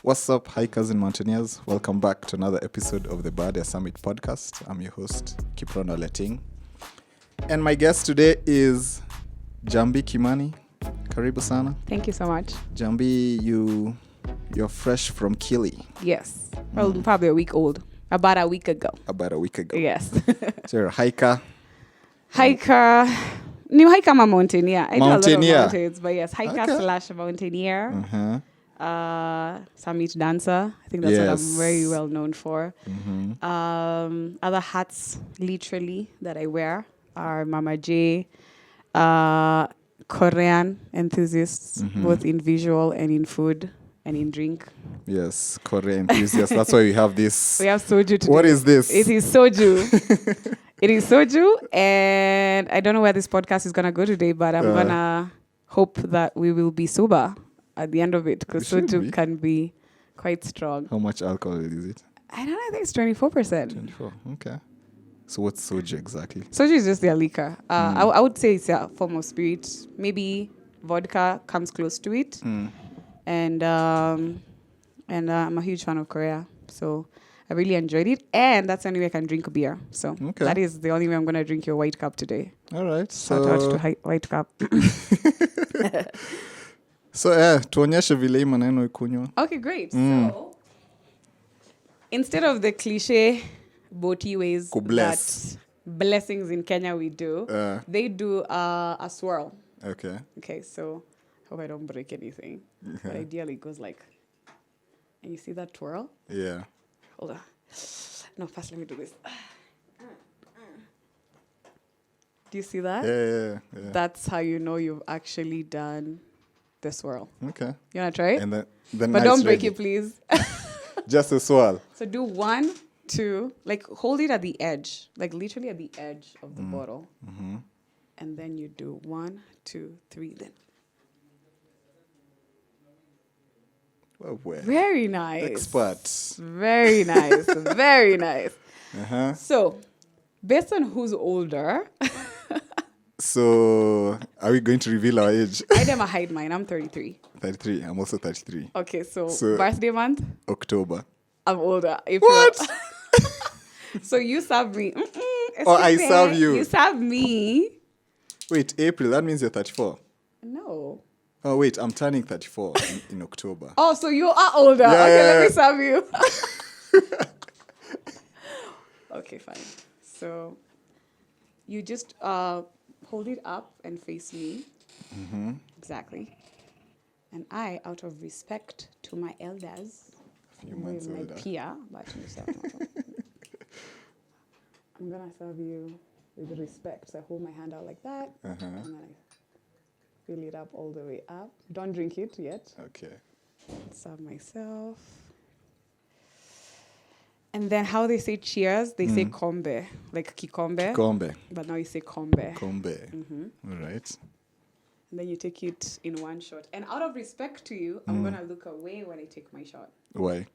What's up, hikers and mountaineers? Welcome back to another episode of the Baada Summit podcast. I'm your host, Kiprono Letting. And my guest today is Jambee Kimani. Karibu sana. Thank you so much. Jambee, you're fresh from Kili. Yes. Well, probably a week old. About a week ago. Yes. So you're a hiker. New hiker, I'm a mountaineer. I do a lot of Mountaineer. mountains, but yes, hiker Okay. / mountaineer. Uh-huh. Summit dancer. I think that's what I'm Yes. very well known for. Mm-hmm. Other hats, literally, that I wear are Mama J, Korean enthusiasts, both in visual and in food and in drink. Yes, Korean enthusiast. That's why we have this. We have Soju today. What is this? It is Soju. It is Soju, and I don't know where this podcast is going to go today, but I'm going to hope that we will be sober at the end of it, because Soju can be quite strong. How much alcohol is it? I don't know, I think it's 24%. 24. Okay. So what's Soju exactly? Soju is just their liquor. I would say it's a form of spirit. Maybe vodka comes close to it. And I'm a huge fan of Korea. So I really enjoyed it. And that's the only way I can drink a beer. So that is the only way I'm going to drink your white cup today. All right. Shout out to white cup. So tuonyeshe vile hii maneno ikunywa. Okay, great. So instead of the cliche boaty ways that blessings in Kenya we do, they do a swirl. Okay, so hope I don't break anything. But ideally it goes like, and you see that twirl? Yeah. Hold on. No, first let me do this. Do you see that? Yeah. That's how you know you've actually done the swirl. Okay. You want to try it? And then but don't break it, please. Just a swirl. So do 1, 2, like hold it at the edge, like literally at the edge of the bottle. And then you do 1, 2, 3, then. Well. Very nice. Expert. Very nice. Very nice. Uh-huh. So, based on who's older, So, are we going to reveal our age? I never hide mine. I'm 33. 33. I'm also 33. Okay, so birthday month? October. I'm older. April. What? So you serve me. I serve you. You serve me. Wait, April. That means you're 34. No. Oh, wait. I'm turning 34 in October. Oh, so you are older. Yeah, Let me serve you. Okay, fine. So you just hold it up and face me. Exactly. And I, out of respect to my elders, my peer, but I'm going to serve you with respect. So I hold my hand out like that. And then I fill it up all the way up. Don't drink it yet. Okay. Serve myself. And then how they say cheers, they say kombe, like kikombe. Kombe. But now you say kombe. Kombe. All right. And then you take it in one shot. And out of respect to you, I'm going to look away when I take my shot. Why?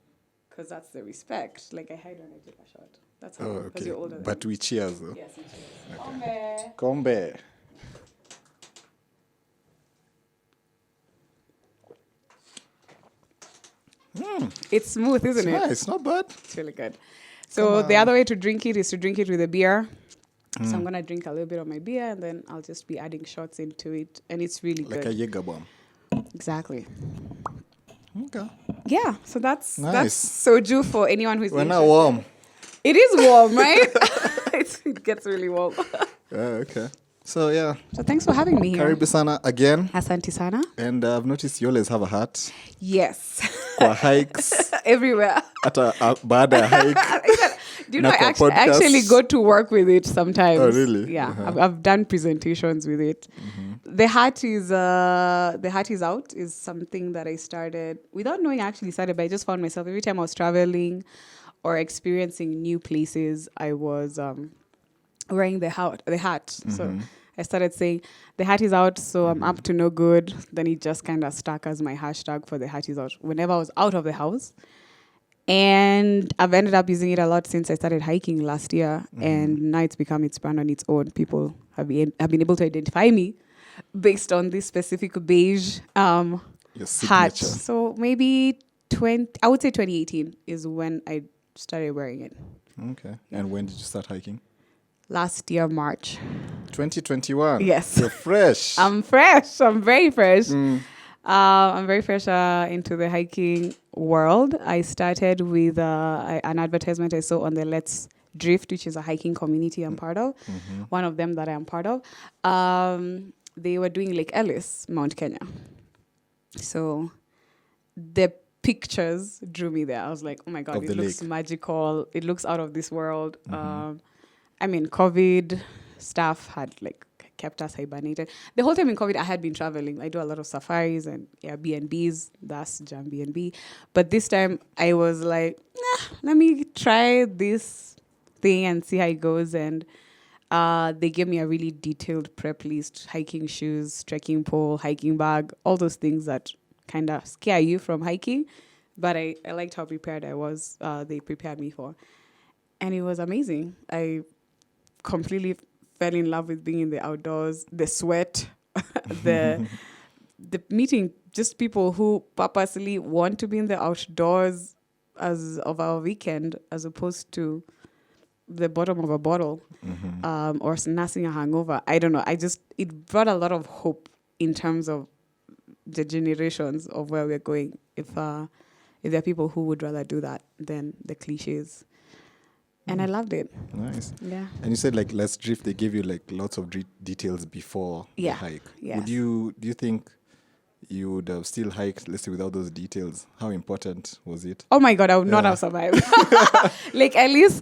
Because that's the respect. Like I hide when I take a shot. That's how. Oh, Because okay. you're older than But me. we cheers, though. Yes, we cheers. Kombe. Kombe. It's smooth, isn't it? Nice. Not bad. It's really good. So the other way to drink it is to drink it with a beer. So I'm going to drink a little bit of my beer and then I'll just be adding shots into it. And it's really Like good. a Jaeger bomb. Exactly. Okay. Yeah. So that's Nice. Soju for anyone who's We're interested. not warm. It is warm, right? It gets really warm. Okay. So, yeah. So thanks for having me here. Karibu sana again. Asante sana. And I've noticed you always have a hat. Yes. For hikes. Everywhere. At a Baada hike. Do you know, I Podcast. actually go to work with it sometimes. Oh, really? Yeah. I've done presentations with it. The hat is out is something that I started without knowing I actually started, but I just found myself every time I was traveling or experiencing new places, I was wearing the hat. So I started saying, the hat is out, so I'm up to no good. Then it just kind of stuck as my hashtag for the hat is out whenever I was out of the house. And I've ended up using it a lot since I started hiking last year. And now it's become its brand on its own. People have been able to identify me based on this specific beige hat. So maybe I would say 2018 is when I started wearing it. Okay. And when did you start hiking? Last year, March. 2021. Yes. You're fresh. I'm fresh. I'm very fresh. I'm very fresh into the hiking world. I started with an advertisement I saw on the Let's Drift, which is a hiking community I'm part of. One of them that I am part of. They were doing Lake Ellis, Mount Kenya. So the pictures drew me there. I was like, oh my God, it looks magical. It looks out of this world. I mean, COVID stuff had kept us hibernated. The whole time in COVID, I had been traveling. I do a lot of safaris and Airbnbs. That's Jambee. But this time, I was like, let me try this thing and see how it goes. And they gave me a really detailed prep list: hiking shoes, trekking pole, hiking bag, all those things that kind of scare you from hiking. But I liked how prepared I was. They prepared me for. And it was amazing. I completely fell in love with being in the outdoors, the sweat, the meeting just people who purposely want to be in the outdoors as of our weekend, as opposed to the bottom of a bottle or nursing a hangover. I don't know. It brought a lot of hope in terms of the generations of where we're going. If there are people who would rather do that than the cliches. And I loved it. Nice. Yeah. And you said Let's Drift, they give you lots of details before the hike. Yes. Do you think you would have still hiked, let's say, without those details? How important was it? Oh my God, I would not have survived. Lake Ellis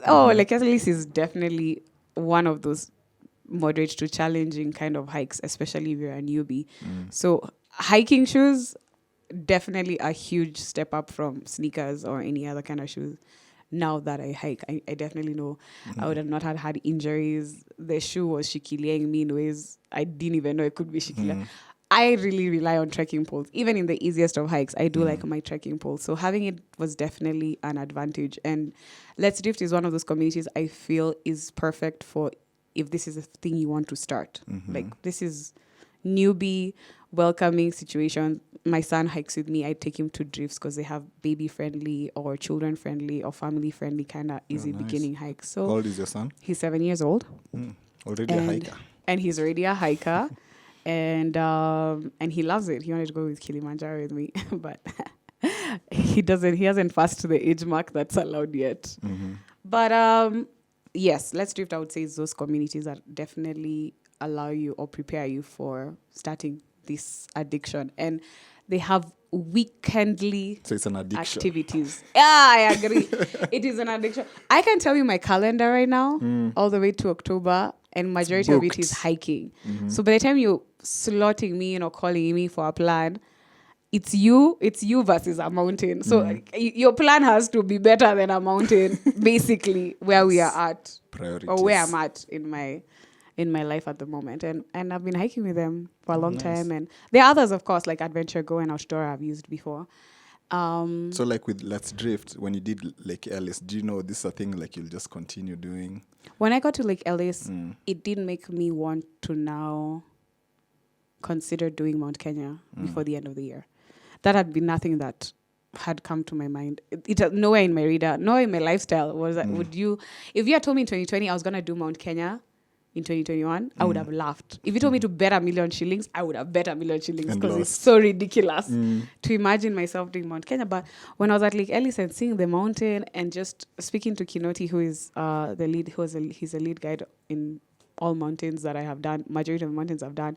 is definitely one of those moderate to challenging kind of hikes, especially if you're a newbie. So hiking shoes, definitely a huge step up from sneakers or any other kind of shoes. Now that I hike, I definitely know I would have not had injuries. The shoe was shikiliaing me in ways I didn't even know it could be shikilia. I really rely on trekking poles. Even in the easiest of hikes, I do like my trekking pole. So having it was definitely an advantage. And Let's Drift is one of those communities I feel is perfect for if this is a thing you want to start. This is newbie, welcoming situation. My son hikes with me. I take him to drifts because they have baby-friendly or children-friendly or family-friendly kind of easy beginning hikes. So how old is your son? He's 7 years old. Already a hiker. And he's already a hiker. And he loves it. He wanted to go with Kilimanjaro with me, but he hasn't passed the age mark that's allowed yet. But yes, Let's Drift, I would say, is those communities that definitely allow you or prepare you for starting this addiction. And they have weekendly So it's an addiction. activities. Yeah, I agree. It is an addiction. I can tell you my calendar right now, all the way to October, and majority of it is hiking. So by the time you're slotting me in or calling me for a plan, it's you versus a mountain. So your plan has to be better than a mountain, basically, where we are at. Priorities. Or where I'm at in my life at the moment. And I've been hiking with them for a long time. And there are others, of course, like Adventure Go and Outdoor I've used before. So with Let's Drift, when you did Lake Ellis, do you know this is a thing you'll just continue doing? When I got to Lake Ellis, it did make me want to now consider doing Mount Kenya before the end of the year. That had been nothing that had come to my mind. It was nowhere in my radar, nowhere in my lifestyle. Was that if you had told me in 2020 I was going to do Mount Kenya in 2021, I would have laughed. If you told me to bet $1 million shillings, I would have bet $1 million shillings because it's so ridiculous to imagine myself doing Mount Kenya. But when I was at Lake Ellis and seeing the mountain and just speaking to Kinoti, who is the lead, he's a lead guide in all mountains that I have done, majority of the mountains I've done,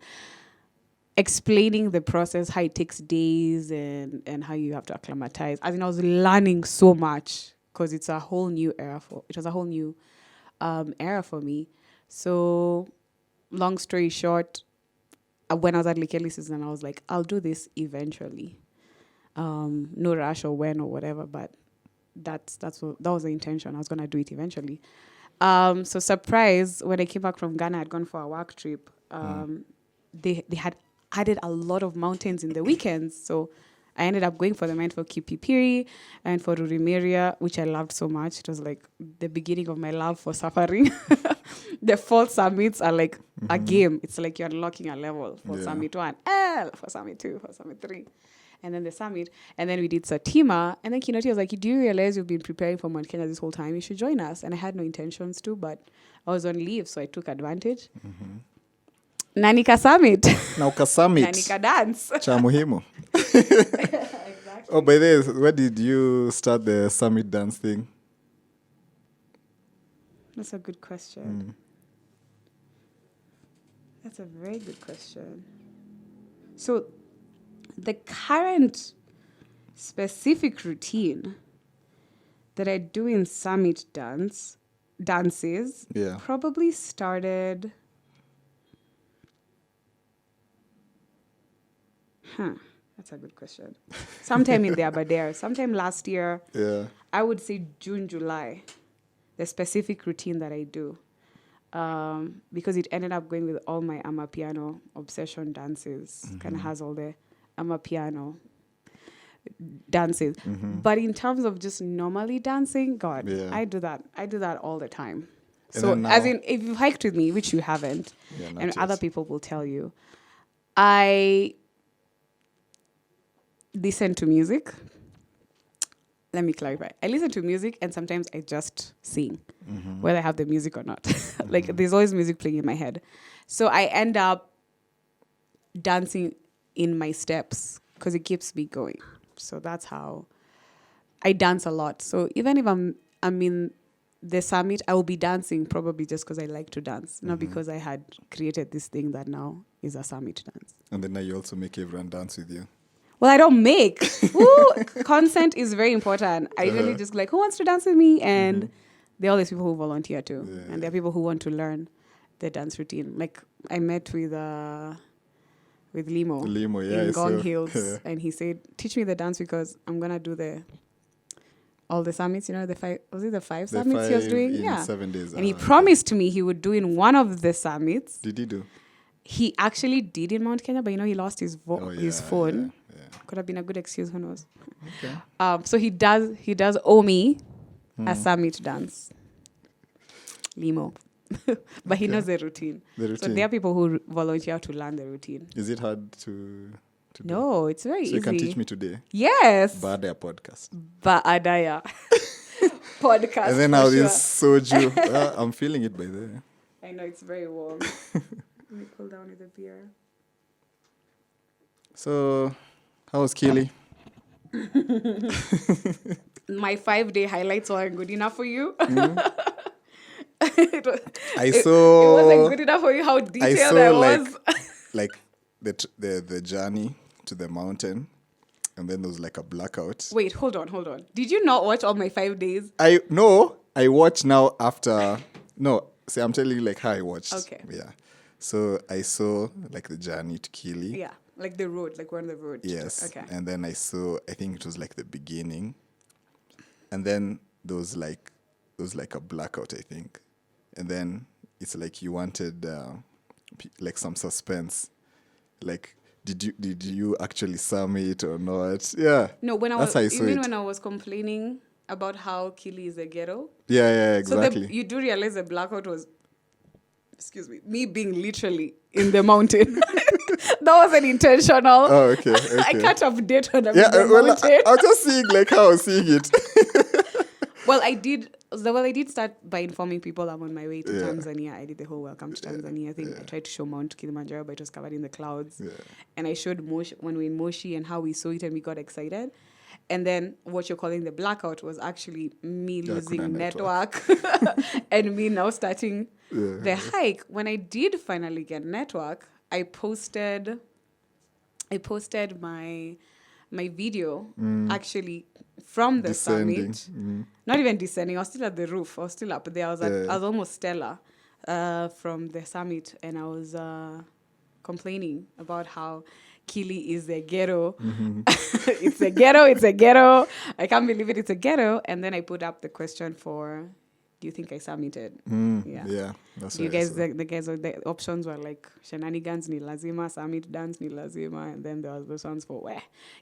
explaining the process, how it takes days and how you have to acclimatize. I was learning so much because it was a whole new era for me. So, long story short, when I was at Lake Ellis, and I was like, I'll do this eventually. No rush or when or whatever, but that was the intention. I was going to do it eventually. So, surprise, when I came back from Ghana, I'd gone for a work trip. They had added a lot of mountains in the weekends. So, I ended up going for the event for Kipipiri and for Rurimeria, which I loved so much. It was the beginning of my love for suffering. The 4 summits are a game. It's you're unlocking a level for Summit 1, for Summit 2, for Summit 3. and then the summit, and then we did Satima, and then Kinoti was like, do you realize you've been preparing for Mount Kenya this whole time? You should join us. And I had no intentions to, but I was on leave, so I took advantage. Nanika Summit. Nauka Summit. Nanika Dance. Cha muhimu. Exactly. Oh, by the way, where did you start the summit dance thing? That's a good question. That's a very good question. So, the current specific routine that I do in summit dances probably started. That's a good question. Sometime in the Baada, sometime last year. Yeah. I would say June, July. The specific routine that I do. Because it ended up going with all my Amapiano obsession dances. Kind of has all the Amapiano dances. But in terms of just normally dancing, God, I do that. I do that all the time. And so now, as in, if you've hiked with me, which you haven't, and yet. other people will tell you, I listen to music. Let me clarify. I listen to music and sometimes I just sing, whether I have the music or not. Like there's always music playing in my head. So I end up dancing in my steps because it keeps me going. So that's how I dance a lot. So even if I'm in the summit, I will be dancing probably just because I like to dance, not because I had created this thing that now is a summit dance. And then now you also make everyone dance with you. Well, I don't make. Ooh, consent is very important. I usually just like, who wants to dance with me? And there are all these people who volunteer too. Yeah. And there are people who want to learn the dance routine. Like I met with Limo in Gong Hills. Yeah. And he said, teach me the dance because I'm going to do all the summits, the 5, was it the 5 summits he was doing? In 7 days. And he promised me he would do in one of the summits. Did he do? He actually did in Mount Kenya, but he lost his phone. Yeah. Could have been a good excuse, who knows? Okay. So he does owe me a summit dance. Limo. But he knows the routine. So there are people who volunteer to learn the routine. Is it hard to do? No, it's very easy. So you can teach me today? Yes. Baada podcast. Baada podcast. And then now this Soju. I'm feeling it by the way. I know, it's very warm. Let me pull down with the beer. So, how was Kili? My 5-day highlights weren't good enough for you. It wasn't good enough for you how detailed I was. Like the journey to the mountain, and then there was like a blackout. Wait, hold on. Did you not watch all my 5 days? I watch now after. No, see, I'm telling you like how I watched. Okay. Yeah. So I saw like the journey to Kili. Yeah, like the road, like we're on the road. Yes. Okay. And then I think it was like the beginning. And then there was like a blackout, I think. And then it's like you wanted like some suspense. Like, did you actually summit or not? Yeah. No, when I That's was, how I saw it. when I was complaining about how Kili is a ghetto. Yeah, exactly. So you do realize the blackout was, me being literally in the mountain. That wasn't intentional. Oh, okay. I can't update when I'm Yeah, in the well, mountain. I was just seeing like how I was seeing it. Well, I did start by informing people I'm on my way to Tanzania. I did the whole welcome to Tanzania thing. I tried to show Mount Kilimanjaro, but it was covered in the clouds. Yeah. And I showed Moshi, when we were in Moshi and how we saw it and we got excited. And then what you're calling the blackout was actually me losing network and me now starting the hike. When I did finally get network, I posted my video actually from the summit. Not even descending. I was still at the roof. I was still up there. I was almost Stella from the summit, and I was complaining about how Kili is a ghetto. It's a ghetto. I can't believe it. It's a ghetto. And then I put up the question for, do you think I submitted? Yeah. That's you guys, the options were like shenanigans ni lazima, summit dance ni lazima, and then there was those ones for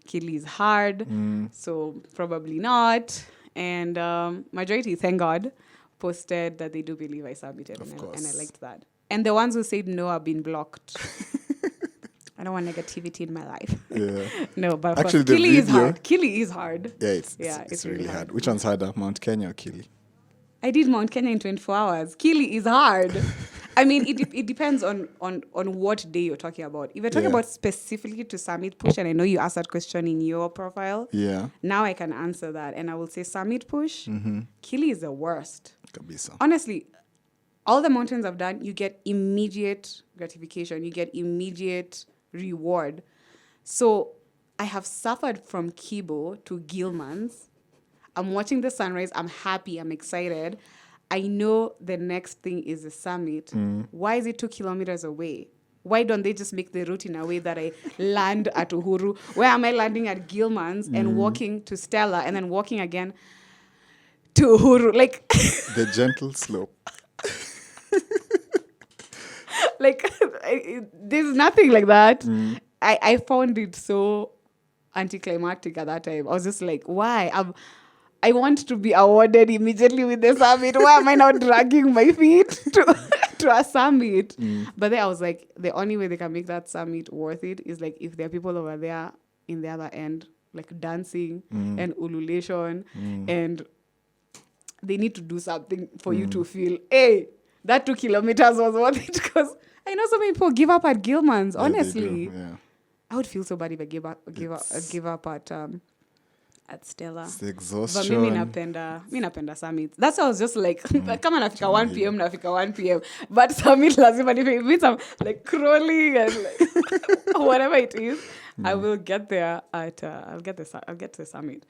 Kili is hard, so probably not. And majority, thank God, posted that they do believe I submitted, and I liked that. And the ones who said no have been blocked. don't want negativity in my life. Yeah. No, but of Actually, course, the Kili is video- hard. Kili is hard. Yeah, it's really hard. Which one's harder, Mount Kenya or Kili? I did Mount Kenya in 24 hours. Kili is hard. I mean, it depends on what day you're talking about. If you're talking about specifically to summit push, and I know you asked that question in your profile, Yeah. now I can answer that. And I will say summit push, Kili is the worst. Kabisa. Honestly, all the mountains I've done, you get immediate gratification. You get immediate reward. So I have suffered from Kibo to Gilman's. I'm watching the sunrise. I'm happy. I'm excited. I know the next thing is the summit. Why is it 2 kilometers away? Why don't they just make the route in a way that I land at Uhuru? Where am I landing at Gilman's and walking to Stella and then walking again to Uhuru? Like The gentle slope. like there's nothing like that. I found it so anticlimactic at that time. I was just like, why? I want to be awarded immediately with the summit. Why am I now dragging my feet to a summit? But then I was like, the only way they can make that summit worth it is like if there are people over there in the other end, like dancing and ululation, and they need to do something for you to feel, hey, that 2 kilometers was worth it. Because I know so many people give up at Gilman's, honestly. Yeah. I would feel so bad if I give up at Stella. It's the exhaustion. But mi napenda summit. That's why I was just like, kama nafika 1 p.m. nafika 1 p.m. But summit lazima if I'm like crawling and like whatever it is, I will get there at I'll get to the summit.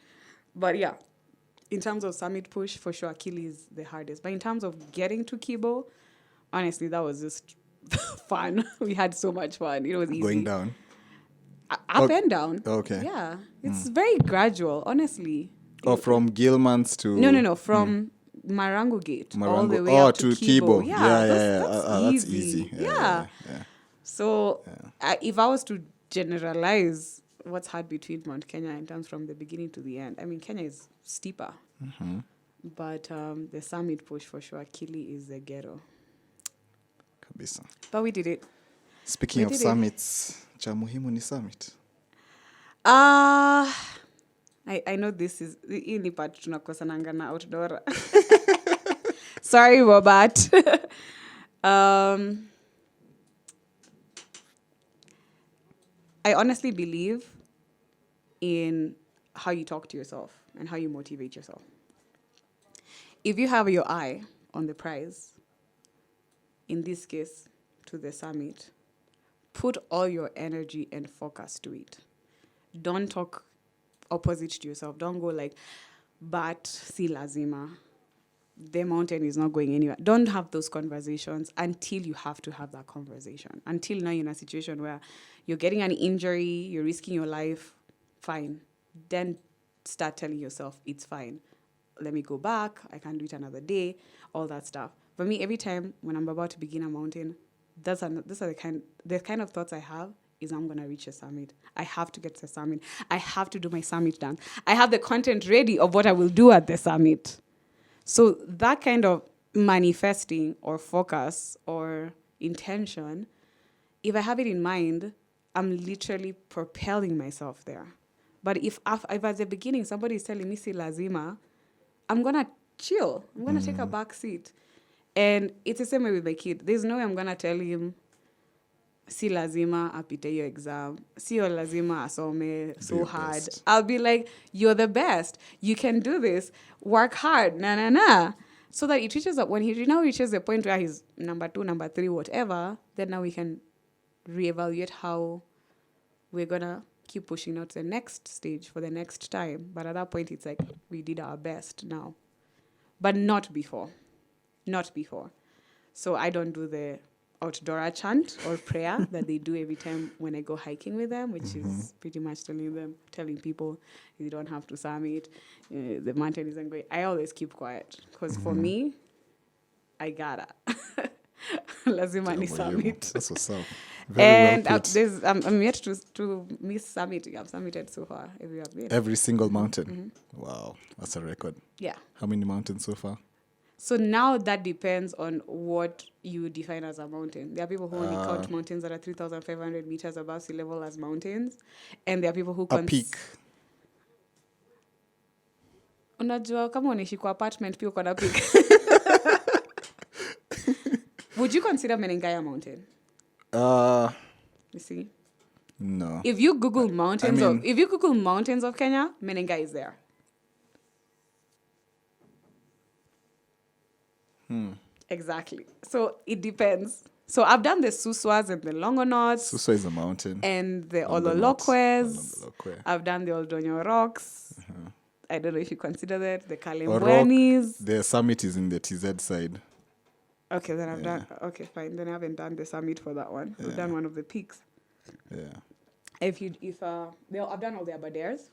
But yeah, in terms of summit push, for sure, Kili is the hardest. But in terms of getting to Kibo, honestly, that was just fun. We had so much fun. It was easy. Going down. Up and down. Okay. Yeah. It's very gradual, honestly. Or from Gilman's to... No. From Marangu Gate all the way up to Kibo. Kibo. Yeah, that's that's easy. Yeah. So if I was to generalize what's hard between Mount Kenya in terms from the beginning to the end, I mean, Kenya is steeper. But the summit push for sure, Kili is the ghetto. Kabisa. But we did it. Speaking of summits, cha muhimu ni summit. I know this is hii ni part tunakosananga na outdoor. Sorry, Robert. I honestly believe in how you talk to yourself and how you motivate yourself. If you have your eye on the prize, in this case, to the summit, put all your energy and focus to it. Don't talk opposite to yourself. Don't go like, but si lazima. The mountain is not going anywhere. Don't have those conversations until you have to have that conversation. Until now you're in a situation where you're getting an injury, you're risking your life, fine. Then start telling yourself, it's fine. Let me go back. I can do it another day, all that stuff. For me, every time when I'm about to begin a mountain, those are the kind of thoughts I have is I'm going to reach a summit. I have to get to the summit. I have to do my summit dance. I have the content ready of what I will do at the summit. So that kind of manifesting or focus or intention, if I have it in mind, I'm literally propelling myself there. But if at the beginning somebody is telling me si lazima, I'm going to chill. I'm going to take a back seat. And it's the same way with my kid. There's no way I'm going to tell him, si lazima apite your exam. Si lazima asome so hard. Best. I'll be like, you're the best. You can do this. Work hard. Na. So that it reaches up. When he now reaches the point where he's number 2, number 3, whatever, then now we can reevaluate how we're going to keep pushing out to the next stage for the next time. But at that point, it's like, we did our best now. But not before. Not before. So I don't do the outdoor chant or prayer that they do every time when I go hiking with them, which is pretty much telling people you don't have to summit, the mountain isn't great. I always keep quiet because for me, I gotta. Lazima ni summit. That's what's up. And I'm yet to miss summiting. I've summited so far everywhere I've been. Every single mountain. Wow, that's a record. Yeah. How many mountains so far? So now that depends on what you define as a mountain. There are people who only count mountains that are 3,500 meters above sea level as mountains. And there are people who... A peak. Unajua kama unaishi kwa apartment pia uko na peak. Would you consider Menengai a mountain? You see? No. If you Google mountains of Kenya, Menengai is there. Exactly. So it depends. So I've done the Suswas and the Longonauts. Suswa is a mountain. And the Longonauts. Ololokwes. I've done the Oldonyo Rocks. I don't know if you consider that. The Kalembwenis. The summit is in the TZ side. Okay, then I've done... Okay, fine. Then I haven't done the summit for that one. I've done one of the peaks. Yeah. I've done all the Abadairs.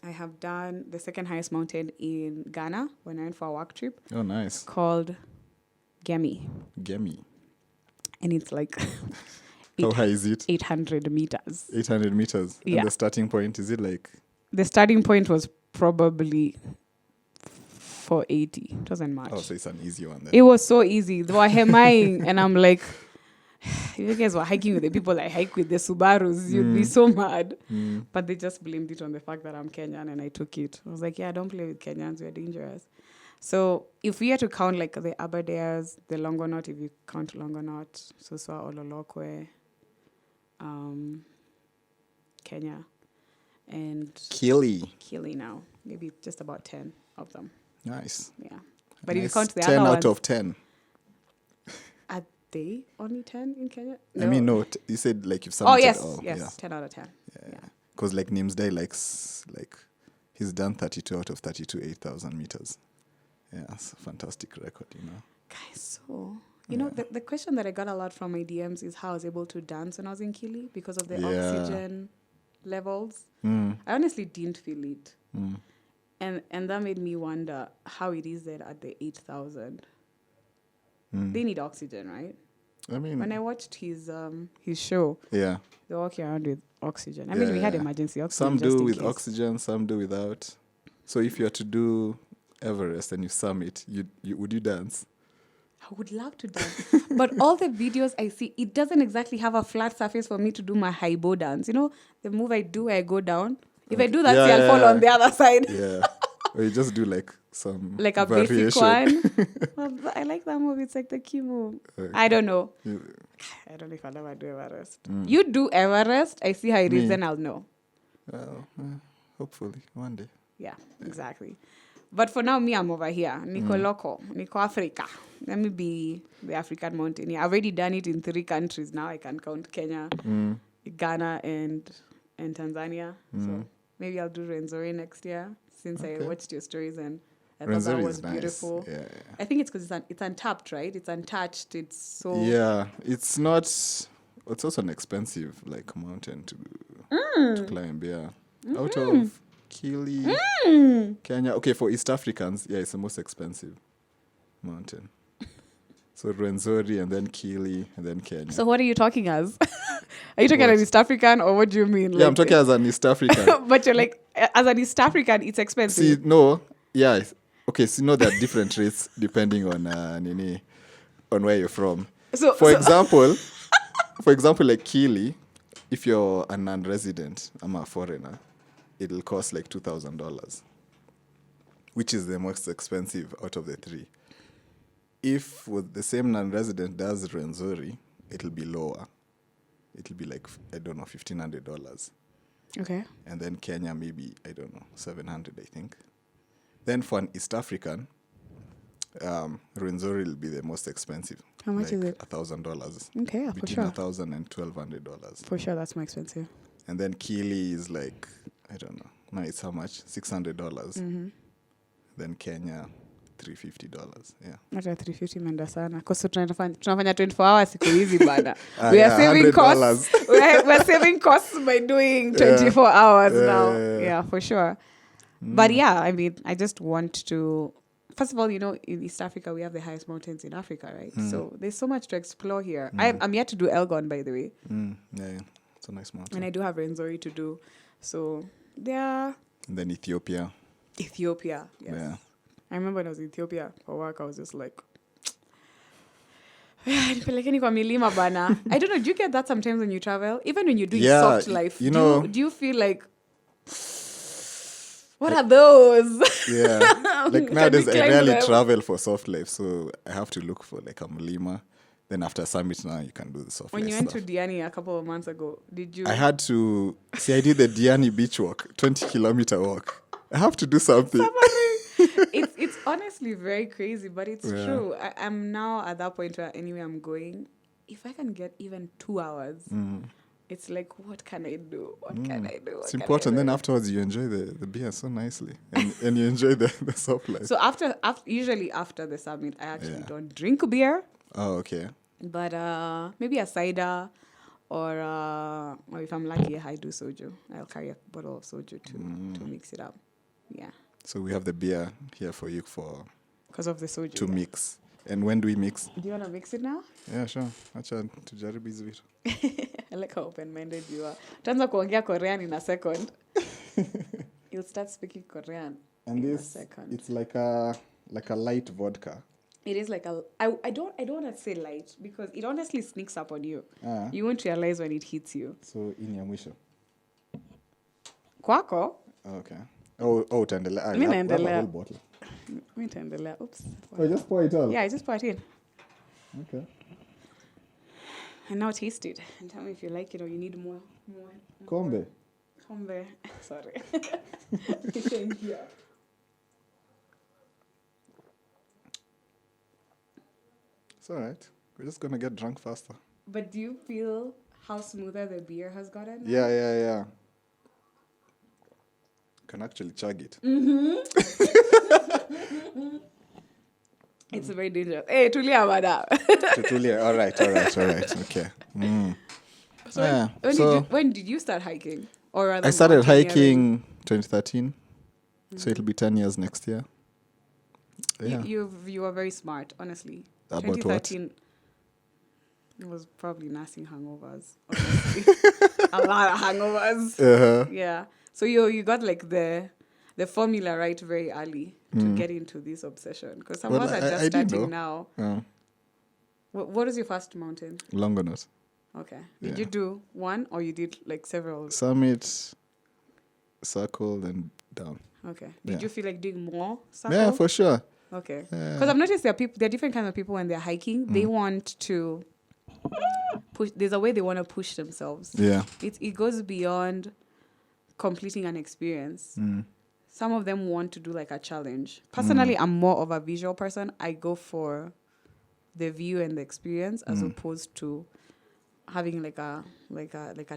I have done the second highest mountain in Ghana when I went for a work trip. Oh, nice. Called Gemi. And it's like... How high is it? 800 meters. 800 meters? Yeah. And the starting point, is it like... The starting point was probably 480. It wasn't much. Oh, so it's an easy one then. It was so easy. They were hemming, and I'm like, if you guys were hiking with the people I hike with, the Subarus, you'd be so mad. But they just blamed it on the fact that I'm Kenyan, and I took it. I was like, yeah, don't play with Kenyans. We're dangerous. So if we had to count like the Abadairs, the Longonaut, if you count Longonaut, Suswa, Ololokwe, Kenya, and Kili now. Maybe just about 10 of them. Nice. Yeah. But nice. if you count the 10 other out ones, of 10. Are they only 10 in Kenya? No. I mean, no. You said like if someone yes. said, Yes, 10 out of 10. Yeah. Because like Nimsday he's done 32 out of 32, 8,000 meters. Yeah, it's a fantastic record, Guys, so... You know, the question that I got a lot from my DMs is how I was able to dance when I was in Kili because of the oxygen levels. I honestly didn't feel it. And that made me wonder how it is that at the 8,000. They need oxygen, right? I mean... When I watched his show, they're walking around with oxygen. I mean, we had emergency oxygen. Some do with oxygen, some do without. So if you had to do Everest and you summit, would you dance? I would love to dance. But all the videos I see, it doesn't exactly have a flat surface for me to do my haibo dance. You know, the move I do where I go down. If I do that, I'll fall on the other side. Yeah. Or you just do like some like a variation. Basic one. Well, I like that move. It's like the key move. I don't know. I don't know if I'll ever do Everest. You do Everest, I see how it is, then I'll know. Well, hopefully, one day. Yeah, exactly. But for now, I'm over here. Niko loco. Niko Africa. Let me be the African mountaineer. I've already done it in 3 countries now. I can count Kenya, Ghana, and Tanzania. So maybe I'll do Rwenzori next year since I watched your stories and I thought that was beautiful. Yeah. I think it's because it's untapped, right? It's untouched. It's so... Yeah. It's not... It's also an expensive mountain to climb, yeah. Out of Kili, Kenya. Okay, for East Africans, it's the most expensive mountain. So Rwenzori and then Kili and then Kenya. So what are you talking as? Are you talking as an East African or what do you mean? Yeah, I'm talking as an East African. But you're like, as an East African, it's expensive. See, no. Yeah. Okay, so there are different rates depending on where you're from. For example, like Kili, if you're a non-resident, I'm a foreigner, it'll cost like $2,000, which is the most expensive out of the 3. If with the same non-resident does Rwenzori, it'll be lower. It'll be like, I don't know, $1,500. Okay. And then Kenya, maybe, I don't know, 700, I think. Then for an East African, Rwenzori will be the most expensive. How much is it? $1,000. Okay, yeah, for between sure. $1,000 and $1,200. For sure, that's more expensive. And then Kili is like, I don't know. Now it's how much? $600. Then Kenya, $350. Yeah. Hata $350 menda sana. Kwa so tunafanya 24 hours siku hizi bana. We are saving costs. We're saving costs by doing 24 hours now. Yeah, for sure. But yeah, I mean, I just want to... First of all, in East Africa, we have the highest mountains in Africa, right? So there's so much to explore here. I'm yet to do Elgon, by the way. Yeah. It's a nice mountain. And I do have Rwenzori to do. So, there. And then Ethiopia. Yes. Yeah. I remember when I was in Ethiopia for work, I was just like, nipelekeni kwa milima bana. I don't know, do you get that sometimes when you travel? Even when you're doing soft life, you know, do you feel like, what are those? Yeah. Like Can nowadays, we I climb rarely them? travel for soft life, so I have to look for like a Mlima. Then after summit now, you can do the soft When life you went stuff. to Diani a couple of months ago, did you? I had to see. I did the Diani beach walk, 20-kilometer walk. I have to do something. It's honestly very crazy, but it's Yeah. true. I'm now at that point where anywhere I'm going, if I can get even 2 hours, it's like, what can I do? What can I do? What It's can I important. do? Then afterwards, you enjoy the beer so nicely, and you enjoy the soft life. So usually after the summit, I actually Yeah. don't drink beer, Oh, okay. but maybe a cider, or if I'm lucky, I do soju. I'll carry a bottle of soju to mix it up. Yeah, So we have the beer here for you because of the soju. to mix. And when do we mix? Do you want to mix it now? Yeah, sure. Acha tujaribu hizi vitu. I like how open-minded you are. Utaanza kuongea Korean in a second. You'll start speaking Korean And in a this, second. it's like a light vodka. It is like I don't want to say light because it honestly sneaks up on you. Ah. You won't realize when it hits you. So in ya mwisho. Kwako? Oh, okay. Oh, utaendelea. Mimi We have a naendelea. whole bottle. Mimi nitaendelea. Oops. Oh, just pour it all. Yeah, I just pour it in. Okay. And now taste it. And tell me if you like it or you need more. Kombe. Kombe. Sorry. Thank you. It's all right. We're just gonna get drunk faster. But do you feel how smoother the beer has gotten? Yeah. Can actually chug it. It's very dangerous. Hey, tulia Baada. Tutulia. All right. Okay. So, Yeah. when did you start hiking? Or rather I started mountaineering? hiking 2013. So it'll be 10 years next year. Yeah. You were very smart, honestly. About what? 2013 it was probably nursing hangovers. Honestly. A lot of hangovers. Uh-huh. Yeah. So you got like the formula right very early to get into this obsession. Because some of us are just I did starting know. now. What was your first mountain? Longonot. Okay. Did Yeah. you do one or you did like several? Summit, circle, and down. Okay. Did Yeah. you feel like doing more circle? Yeah, for sure. Okay. Yeah. Because I've noticed there are different kinds of people when they're hiking. They want to push. There's a way they want to push themselves. Yeah. It goes beyond completing an experience. Some of them want to do like a challenge. Personally, I'm more of a visual person. I go for the view and the experience as opposed to having like a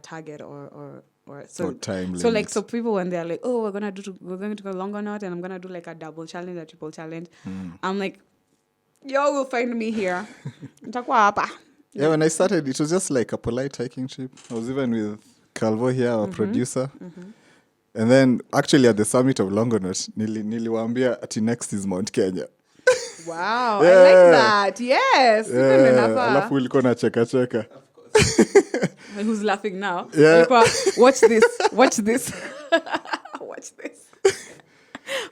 target or Or time so like limit. so people when they're like, oh, we're going to go longer not and I'm gonna do like a double challenge, a triple challenge. I'm like, y'all will find me here. Nitakuwa hapa. Yeah, when I started, it was just like a polite hiking trip. I was even with Calvo here, our producer. And then actually at the summit of Longonot, niliwaambia ati next is Mount Kenya. Wow, I like that. Yes. Even enough. Alafu ulikuwa na cheka. Who's laughing now? Yeah. Watch this. Watch this. Watch this.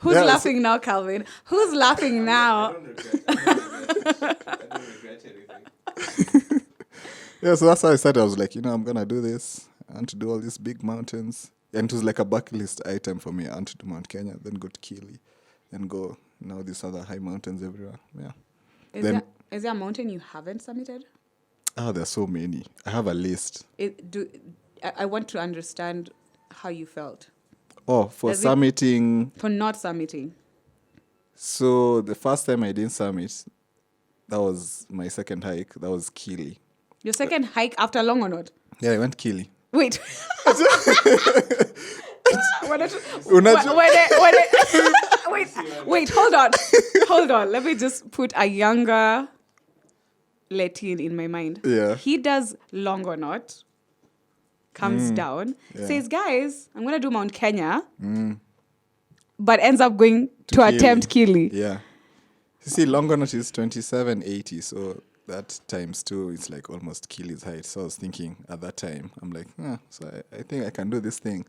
Who's Yeah, laughing now, Calvin? Who's laughing now? I don't regret anything. Yeah, so that's how I started. I was like, I'm going to do this. I want to do all these big mountains. And it was like a bucket list item for me. I want to do Mount Kenya, then go to Kili, then go now these other high mountains everywhere. Yeah. Is there a mountain you haven't summited? Oh, there's so many. I have a list. I want to understand how you felt. Oh, for Does it- summiting. For not summiting. So the first time I didn't summit, that was my second hike. That was Kili. Your second hike after long or not? Yeah, I went Kili. Wait. Wait, hold on. Hold on. Let me just put a younger Latin in my mind. Yeah. He does long or not, comes down, says, guys, I'm going to do Mount Kenya, but ends up going to Kili. attempt Kili. Yeah. You see, Longonot is 2780, so that times 2, it's like almost Kili's height. So I was thinking at that time, I'm like, so I think I can do this thing.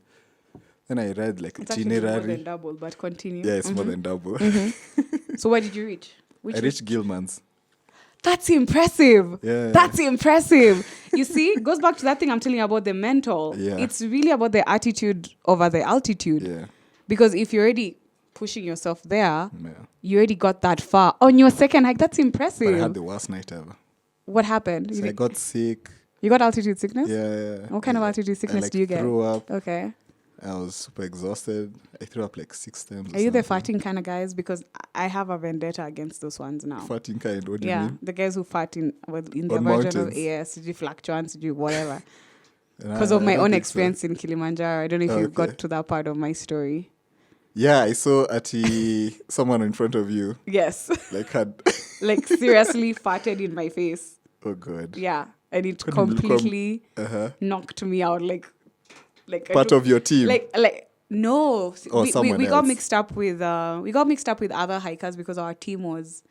Then I read like It's actually more than itinerary. double, but continue. Yeah, it's more than double. So where did you reach? I reached Gilman's. That's impressive. Yeah. That's impressive. You see, it goes back to that thing I'm telling you about the mental. Yeah. It's really about the attitude over the altitude. Yeah. Because if you're already pushing yourself there, Yeah. you already got that far. On your second hike, that's impressive. But I had the worst night ever. What happened? So I got sick. You got altitude sickness? Yeah. What kind of altitude sickness I do you get? threw up. Okay. I was super exhausted. I threw up like 6 times. Are you the farting kind of guys? Because I have a vendetta against those ones now. Farting kind? What do you Yeah, mean? the guys who fart in their On version mountains. of AS, fluctuants, whatever. And Because I of my don't own think so. experience in Kilimanjaro. I don't know if you Okay. got to that part of my story. Yeah, I saw someone in front of you Yes. like had. Like seriously farted in my face. Oh god. Yeah. And it Couldn't completely Uh-huh. knocked me out. Like Part of your team. like no. Or someone we got else. mixed up with other hikers because our team was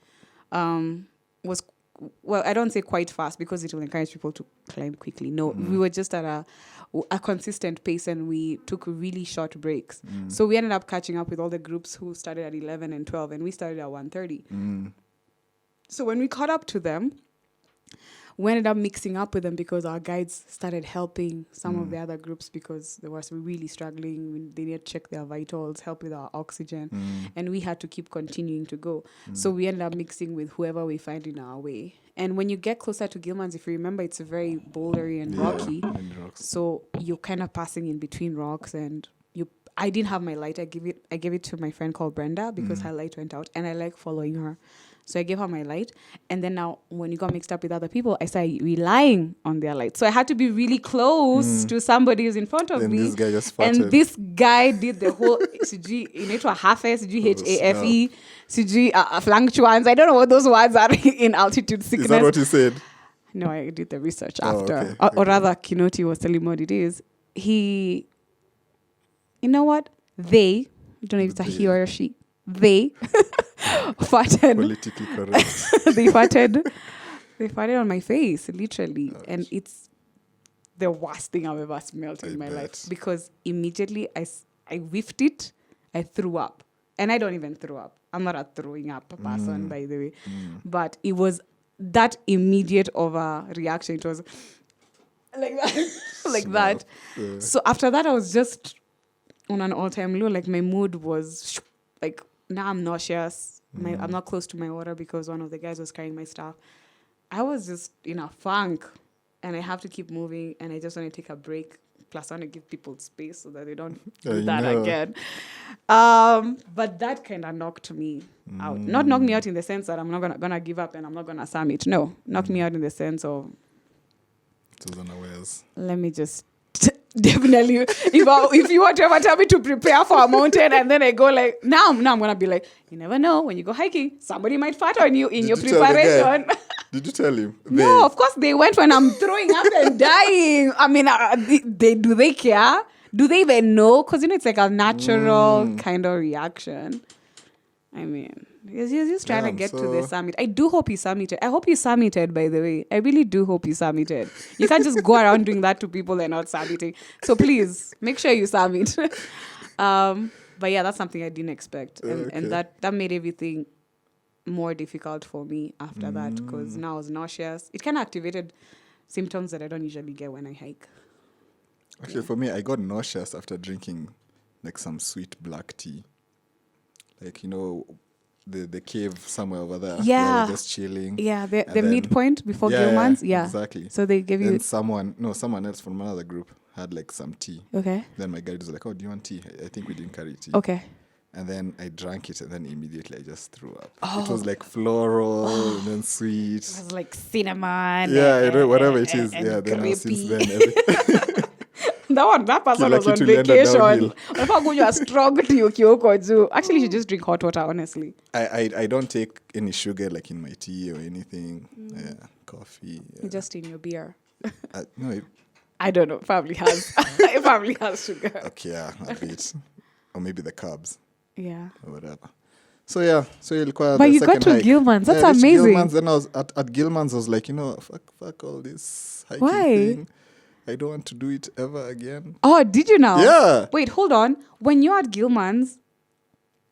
well, I don't say quite fast because it will encourage people to climb quickly. No, we were just at a consistent pace and we took really short breaks. So we ended up catching up with all the groups who started at 11 and 12 and we started at 1:30. So when we caught up to them, we ended up mixing up with them because our guides started helping some of the other groups because they were really struggling. They needed to check their vitals, help with our oxygen, and we had to keep continuing to go. So we ended up mixing with whoever we find in our way. And when you get closer to Gilman's, if you remember, it's very bouldery and rocky. And rocks. So you're kind of passing in between rocks and I didn't have my light. I gave it to my friend called Brenda because her light went out and I like following her. So I gave her my light. And then now when you got mixed up with other people, I started relying on their light. So I had to be really close to somebody who's in front of Then me. this guy just farted. And this guy did the whole CG, inaitwa hafe, CG HAFE, CG fluctuans. I don't know what those words are in altitude sickness. Is that what he said? No, I did the research Oh, after. okay, Or rather, Kinoti was telling me what it is. You know what? I don't know if it's a he or a she. They farted. Politically correct. They farted on my face, literally. Ouch. And it's the worst thing I've ever smelled in I my bet. life. Because immediately I whiffed it, I threw up. And I don't even throw up. I'm not a throwing up person, by the way. But it was that immediate overreaction. It was like that. like that. Yeah. So after that, I was just on an all-time low. Like my mood was like, now I'm nauseous. I'm not close to my water because one of the guys was carrying my stuff. I was just in a funk and I have to keep moving and I just want to take a break. Plus I want to give people space so that they don't do I that know. again. But that kind of knocked me out. Not knocked me out in the sense that I'm not gonna give up and I'm not gonna summit. No, knocked me out in the sense of, It was unawares. let me just definitely if you want to ever tell me to prepare for a mountain and then I go like now I'm gonna be like, you never know, when you go hiking somebody might fart on you in your Did you tell the guy? preparation. Did you tell him? No, of course they went when I'm throwing up and dying. I mean, do they care? Do they even know? Because it's like a natural kind of reaction. I mean, he's just trying to Damn, get to so- the summit. I do hope he summited. I hope he summited, by the way. I really do hope he summited. You can't just go around doing that to people and not summiting. So please, make sure you summit. But yeah, that's something I didn't expect. And Okay. that made everything more difficult for me after that because now I was nauseous. It kind of activated symptoms that I don't usually get when I hike. Actually, for me, I got nauseous after drinking like some sweet black tea. Like, the cave somewhere over there. Yeah. Where we're just chilling. Yeah, the And then- midpoint before Gilman's. Yeah. Exactly. So they give you... Then someone else from another group had like some tea. Okay. Then my guide was like, "Oh, do you want tea?" I think we didn't carry tea. Okay. And then I drank it, and then immediately I just threw up. It was like floral and then sweet. It was like cinnamon. Yeah, I know, whatever it is. and Yeah, then now since grapey. then, everything. That person Kila was on kitu ilienda vacation. downhill. Unafaa kunywa strong tea ukiwa juu. Actually, you should just drink hot water, honestly. I don't take any sugar like in my tea or anything. Yeah, coffee. Yeah. Just in your beer. No, I don't know. Probably has. It probably has sugar. okay, yeah, a bit. Or maybe the carbs Yeah. or whatever. So yeah, ilikuwa But the you got second to hike. Gilman's. That's I reached amazing. Gilman's, then I was at Gilman's. I was like, fuck all this hiking Why? thing. I don't want to do it ever again. Oh, did you now? Yeah. Wait, hold on. When you're at Gilman's,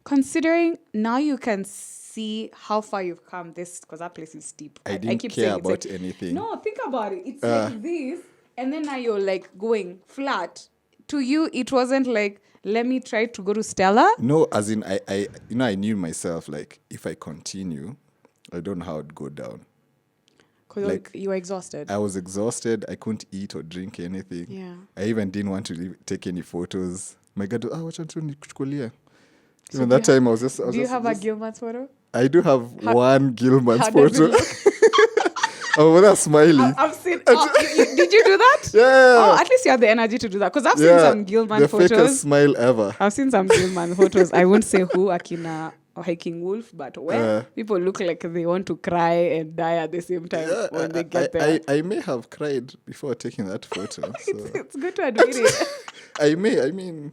considering now you can see how far you've come, this because that place is steep. I didn't keep care saying it's about like, anything. no, think about it. It's like this, and then now you're like going flat. To you, it wasn't like, let me try to go to Stella. No, as in I I knew myself, like, if I continue, I don't know how it'd go down. Because Like, you were exhausted. I was exhausted. I couldn't eat or drink anything. Yeah. I even didn't want to take any photos. My God, wacha tu nikuchukulie. So Even do that you time, I was just. Do you have a Gilman's photo? I do have one Gilman's How does it photo. look? Oh, well, that's smiley. I've seen. Oh, did you do that? Yeah. Oh, at least you have the energy to do that. Because I've seen some Gilman the photos. fakest smile ever. I've seen some Gilman photos. I won't say who, Akina or Hiking Wolf, but where people look like they want to cry and die at the same time when they get there. I may have cried before taking that photo. So. It's good to admit it. I mean,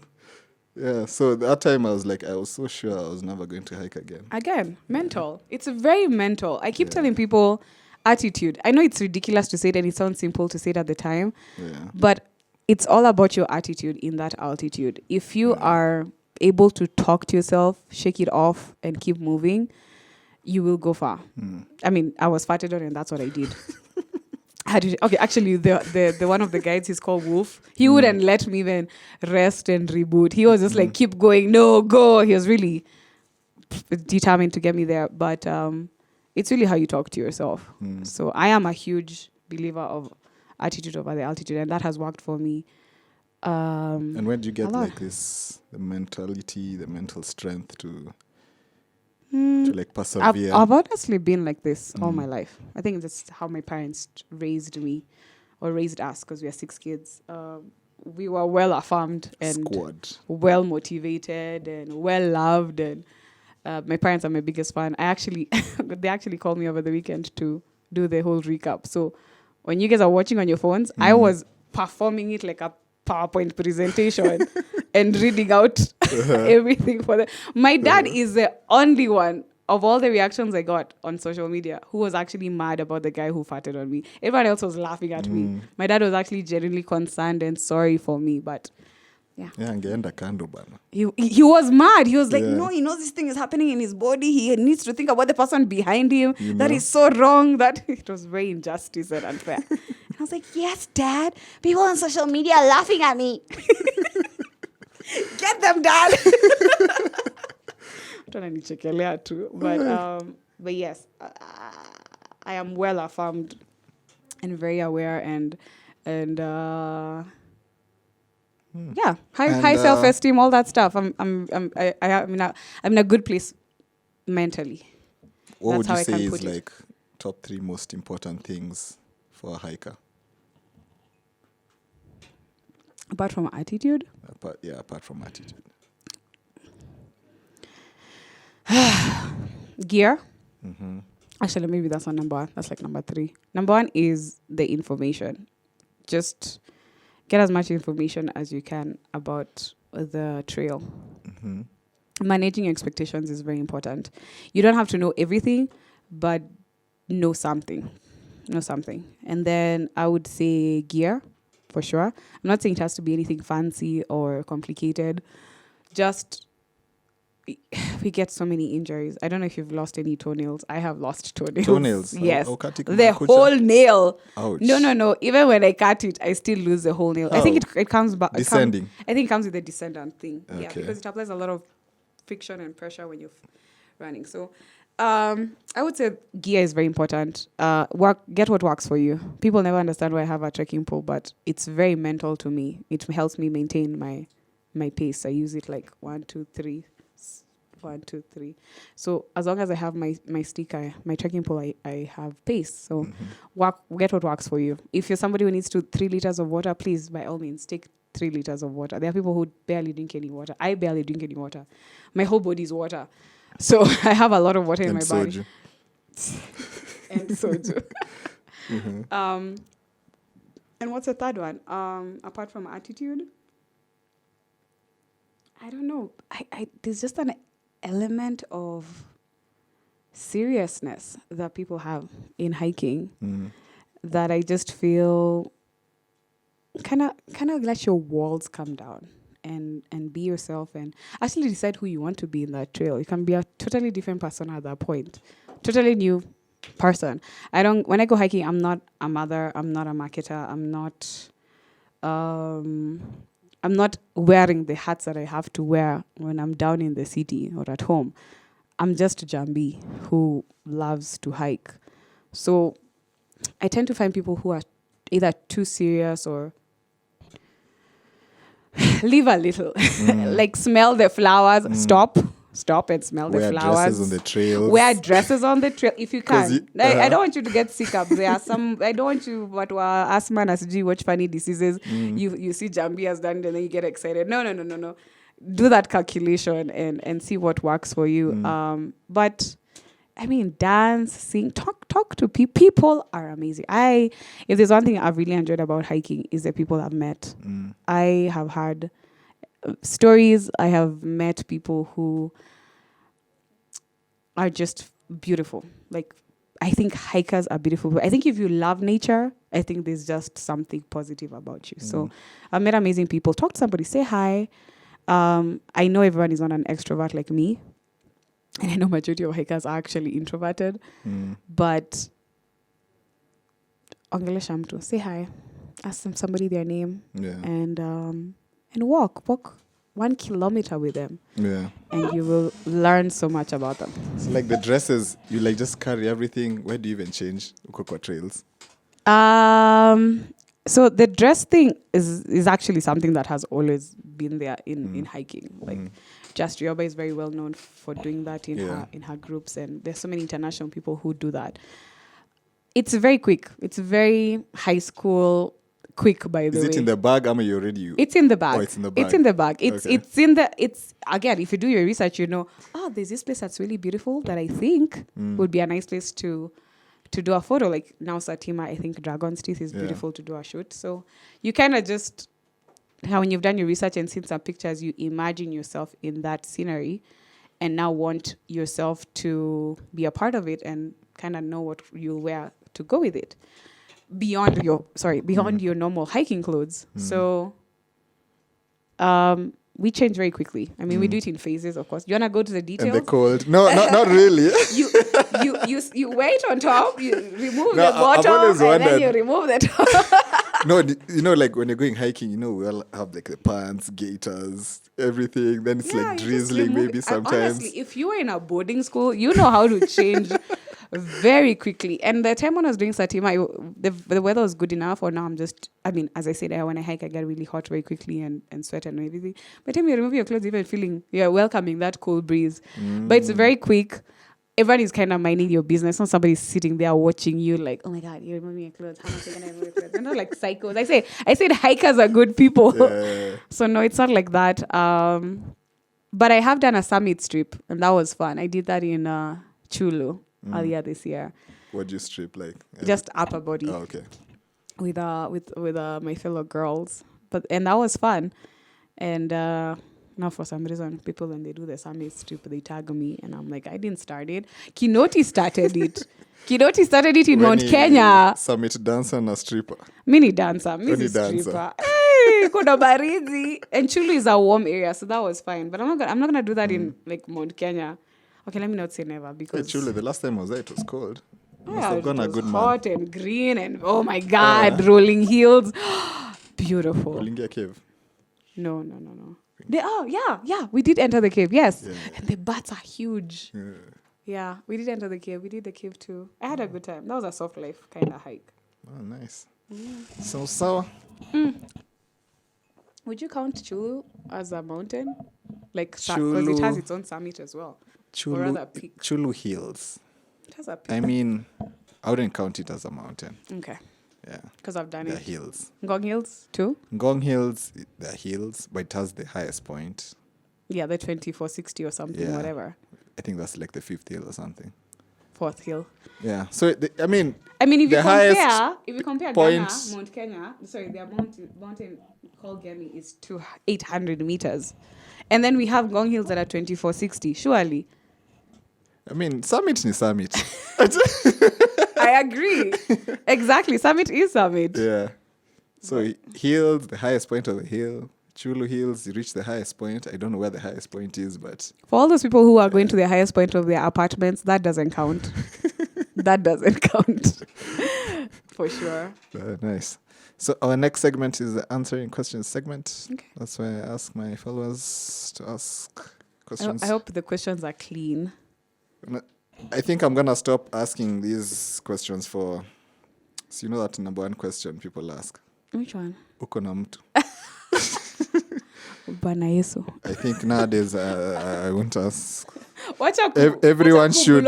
yeah. So that time I was so sure I was never going to hike again. Again, mental. It's very mental. I keep telling people attitude. I know it's ridiculous to say it and it sounds simple to say it at the time, but it's all about your attitude in that altitude. If you are able to talk to yourself, shake it off, and keep moving, you will go far. I mean, I was farted on, and that's what I did. Okay, actually, the one of the guides, he's called Wolf. He wouldn't let me even rest and reboot. He was just like, keep going, no, go. He was really determined to get me there. But it's really how you talk to yourself. So I am a huge believer of attitude over the altitude, and that has worked for me. And when do you get like this, the mentality, the mental strength to like persevere? I've honestly been like this all my life. I think that's how my parents raised me, or raised us, because we are 6 kids. We were well affirmed and well motivated and well loved, and my parents are my biggest fan. They actually called me over the weekend to do the whole recap. So when you guys are watching on your phones, I was performing it like a PowerPoint presentation and reading out everything for them. My dad is the only one of all the reactions I got on social media who was actually mad about the guy who farted on me. Everyone else was laughing at me. My dad was actually genuinely concerned and sorry for me, but angeenda kando bana. He was mad. He was like, no, he knows this thing is happening in his body. He needs to think about the person behind him. That is so wrong. That it was very injustice and unfair. And I was like, yes, Dad. People on social media are laughing at me. Get them, Dad. Too. But yes, I am well affirmed and very aware and high self-esteem, all that stuff. I'm in a good place mentally. What That's would you how I say can is put it. like top 3 most important things for a hiker? Apart from attitude? Apart from attitude. Gear. Actually, maybe that's not number 1. That's like number 3. Number 1 is the information. Just get as much information as you can about the trail. Managing expectations is very important. You don't have to know everything, but know something. And then I would say gear, for sure. I'm not saying it has to be anything fancy or complicated. Just, we get so many injuries. I don't know if you've lost any toenails. I have lost toenails. Toenails? Yes. The whole nail. Ouch. No. Even when I cut it, I still lose the whole nail. How? I think it comes back. Descending? I think it comes with the descendant thing. Okay. Yeah, because it applies a lot of friction and pressure when you're running. So I would say gear is very important. Get what works for you. People never understand why I have a trekking pole, but it's very mental to me. It helps me maintain my pace. I use it like 1, 2, 3. 1, 2, 3. So as long as I have my stick, my trekking pole, I have pace. So get what works for you. If you're somebody who needs 3 liters of water, please, by all means, take 3 liters of water. There are people who barely drink any water. I barely drink any water. My whole body is water. So I have a lot of water in my body. And soju. And what's the third one? Apart from attitude? I don't know. There's just an element of seriousness that people have in hiking that I just feel kind of let your walls come down and be yourself and actually decide who you want to be in that trail. You can be a totally different person at that point, totally new person. When I go hiking, I'm not a mother, I'm not a marketer, I'm not wearing the hats that I have to wear when I'm down in the city or at home. I'm just Jambee who loves to hike. So I tend to find people who are either too serious or leave a little. Like smell the flowers, stop and smell the flowers. Wear dresses on the trails. Wear dresses on the trail if you can. I don't want you to get sick up. There are some, I don't want you, but asthma and SG, watch funny diseases. You see Jambee has done it and then you get excited. No. Do that calculation and see what works for you. But I mean, dance, sing, talk to people. People are amazing. If there's one thing I've really enjoyed about hiking is the people I've met. I have had stories. I have met people who are just beautiful. Like, I think hikers are beautiful. I think if you love nature, I think there's just something positive about you. So I've met amazing people. Talk to somebody, say hi. I know everyone is not an extrovert like me. And I know majority of hikers are actually introverted. But ongelesha mtu, say hi. Ask somebody their name. Yeah. And walk 1 kilometer with them. Yeah. And you will learn so much about them. So like the dresses, you like just carry everything. Where do you even change? Uko trails. So the dress thing is actually something that has always been there in hiking. Like Just Rioba is very well known for doing that in her groups, and there's so many international people who do that. It's very quick. It's very high school quick, by the way. Is it in the bag? You already? It's in the bag. Oh, it's in the bag. It's in the bag. Okay. It's again, if you do your research, you know, there's this place that's really beautiful that I think would be a nice place to do a photo. Like now Satima, I think Dragon's Teeth is beautiful to do a shoot. So you kind of just, when you've done your research and seen some pictures, you imagine yourself in that scenery and now want yourself to be a part of it and kind of know what you'll wear to go with it. Beyond your normal hiking clothes. So we change very quickly. I mean, we do it in phases, of course. You want to go to the details? And the cold. No, not really. you wait on top, you remove the bottom, and then you remove the top. No, like when you're going hiking, we all have like the pants, gaiters, everything. Then it's like drizzling maybe sometimes. Honestly, if you were in a boarding school, you know how to change very quickly. And the time when I was doing Satima, the weather was good enough. Or now as I said, when I hike, I get really hot very quickly and sweat and everything. By the time you remove your clothes, even feeling you're welcoming that cold breeze. But it's very quick. Everyone is kind of minding your business. Not somebody's sitting there watching you like, oh my God, you're removing your clothes. How much are you going to remove your clothes? They're not like psychos. I said hikers are good people. Yeah. So no, it's not like that. But I have done a summit strip, and that was fun. I did that in Chulu earlier this year. What do you strip like? Just upper body. Oh, okay. With my fellow girls, and that was fun. And now for some reason, people when they do the summit strip, they tag me, and I'm like, I didn't start it. Kinoti started it. Kinoti started it in Mount Kenya. Summit dancer and a stripper. Mini dancer, stripper. Hey, kuna baridi. And Chulu is a warm area, so that was fine. But I'm not gonna do that in like Mount Kenya. Okay, let me not say never because Chulu, the last time I was there, it was cold. Yeah, it was hot and green and oh my God, rolling hills. Beautiful. Olingia Cave. No. We did enter the cave, yes. Yeah. And the bats are huge. Yeah, we did enter the cave. We did the cave too. I had a good time. That was a soft life kind of hike. Oh, nice. So. Would you count Chulu as a mountain? Like, because it has its own summit as well. Chulu Hills. It has a peak. I mean, I wouldn't count it as a mountain. Okay. Yeah. Because I've done They're it. hills. Ngong Hills too? Ngong Hills, they're hills, but it has the highest point. Yeah, the 2460 or something, whatever. I think that's like the 5th hill or something. 4th hill. Yeah. So, if you compare point, Ghana, Mount Kenya, their mountain called Gemi is 800 meters. And then we have Ngong Hills that are 2460, surely. I mean, summit is summit. I agree. Exactly. Summit is summit. Yeah. So hills, the highest point of the hill. Chulu Hills, you reach the highest point. I don't know where the highest point is, but For all those people who are going to the highest point of their apartments, that doesn't count. That doesn't count. For sure. Nice. So our next segment is the answering questions segment. Okay. That's why I ask my followers to ask questions. I hope the questions are clean. I think I'm gonna stop asking these questions for. So you know that number one question people ask. Which one? Uko na mtu. Bwana Yesu. I think nowadays I won't ask. Everyone should.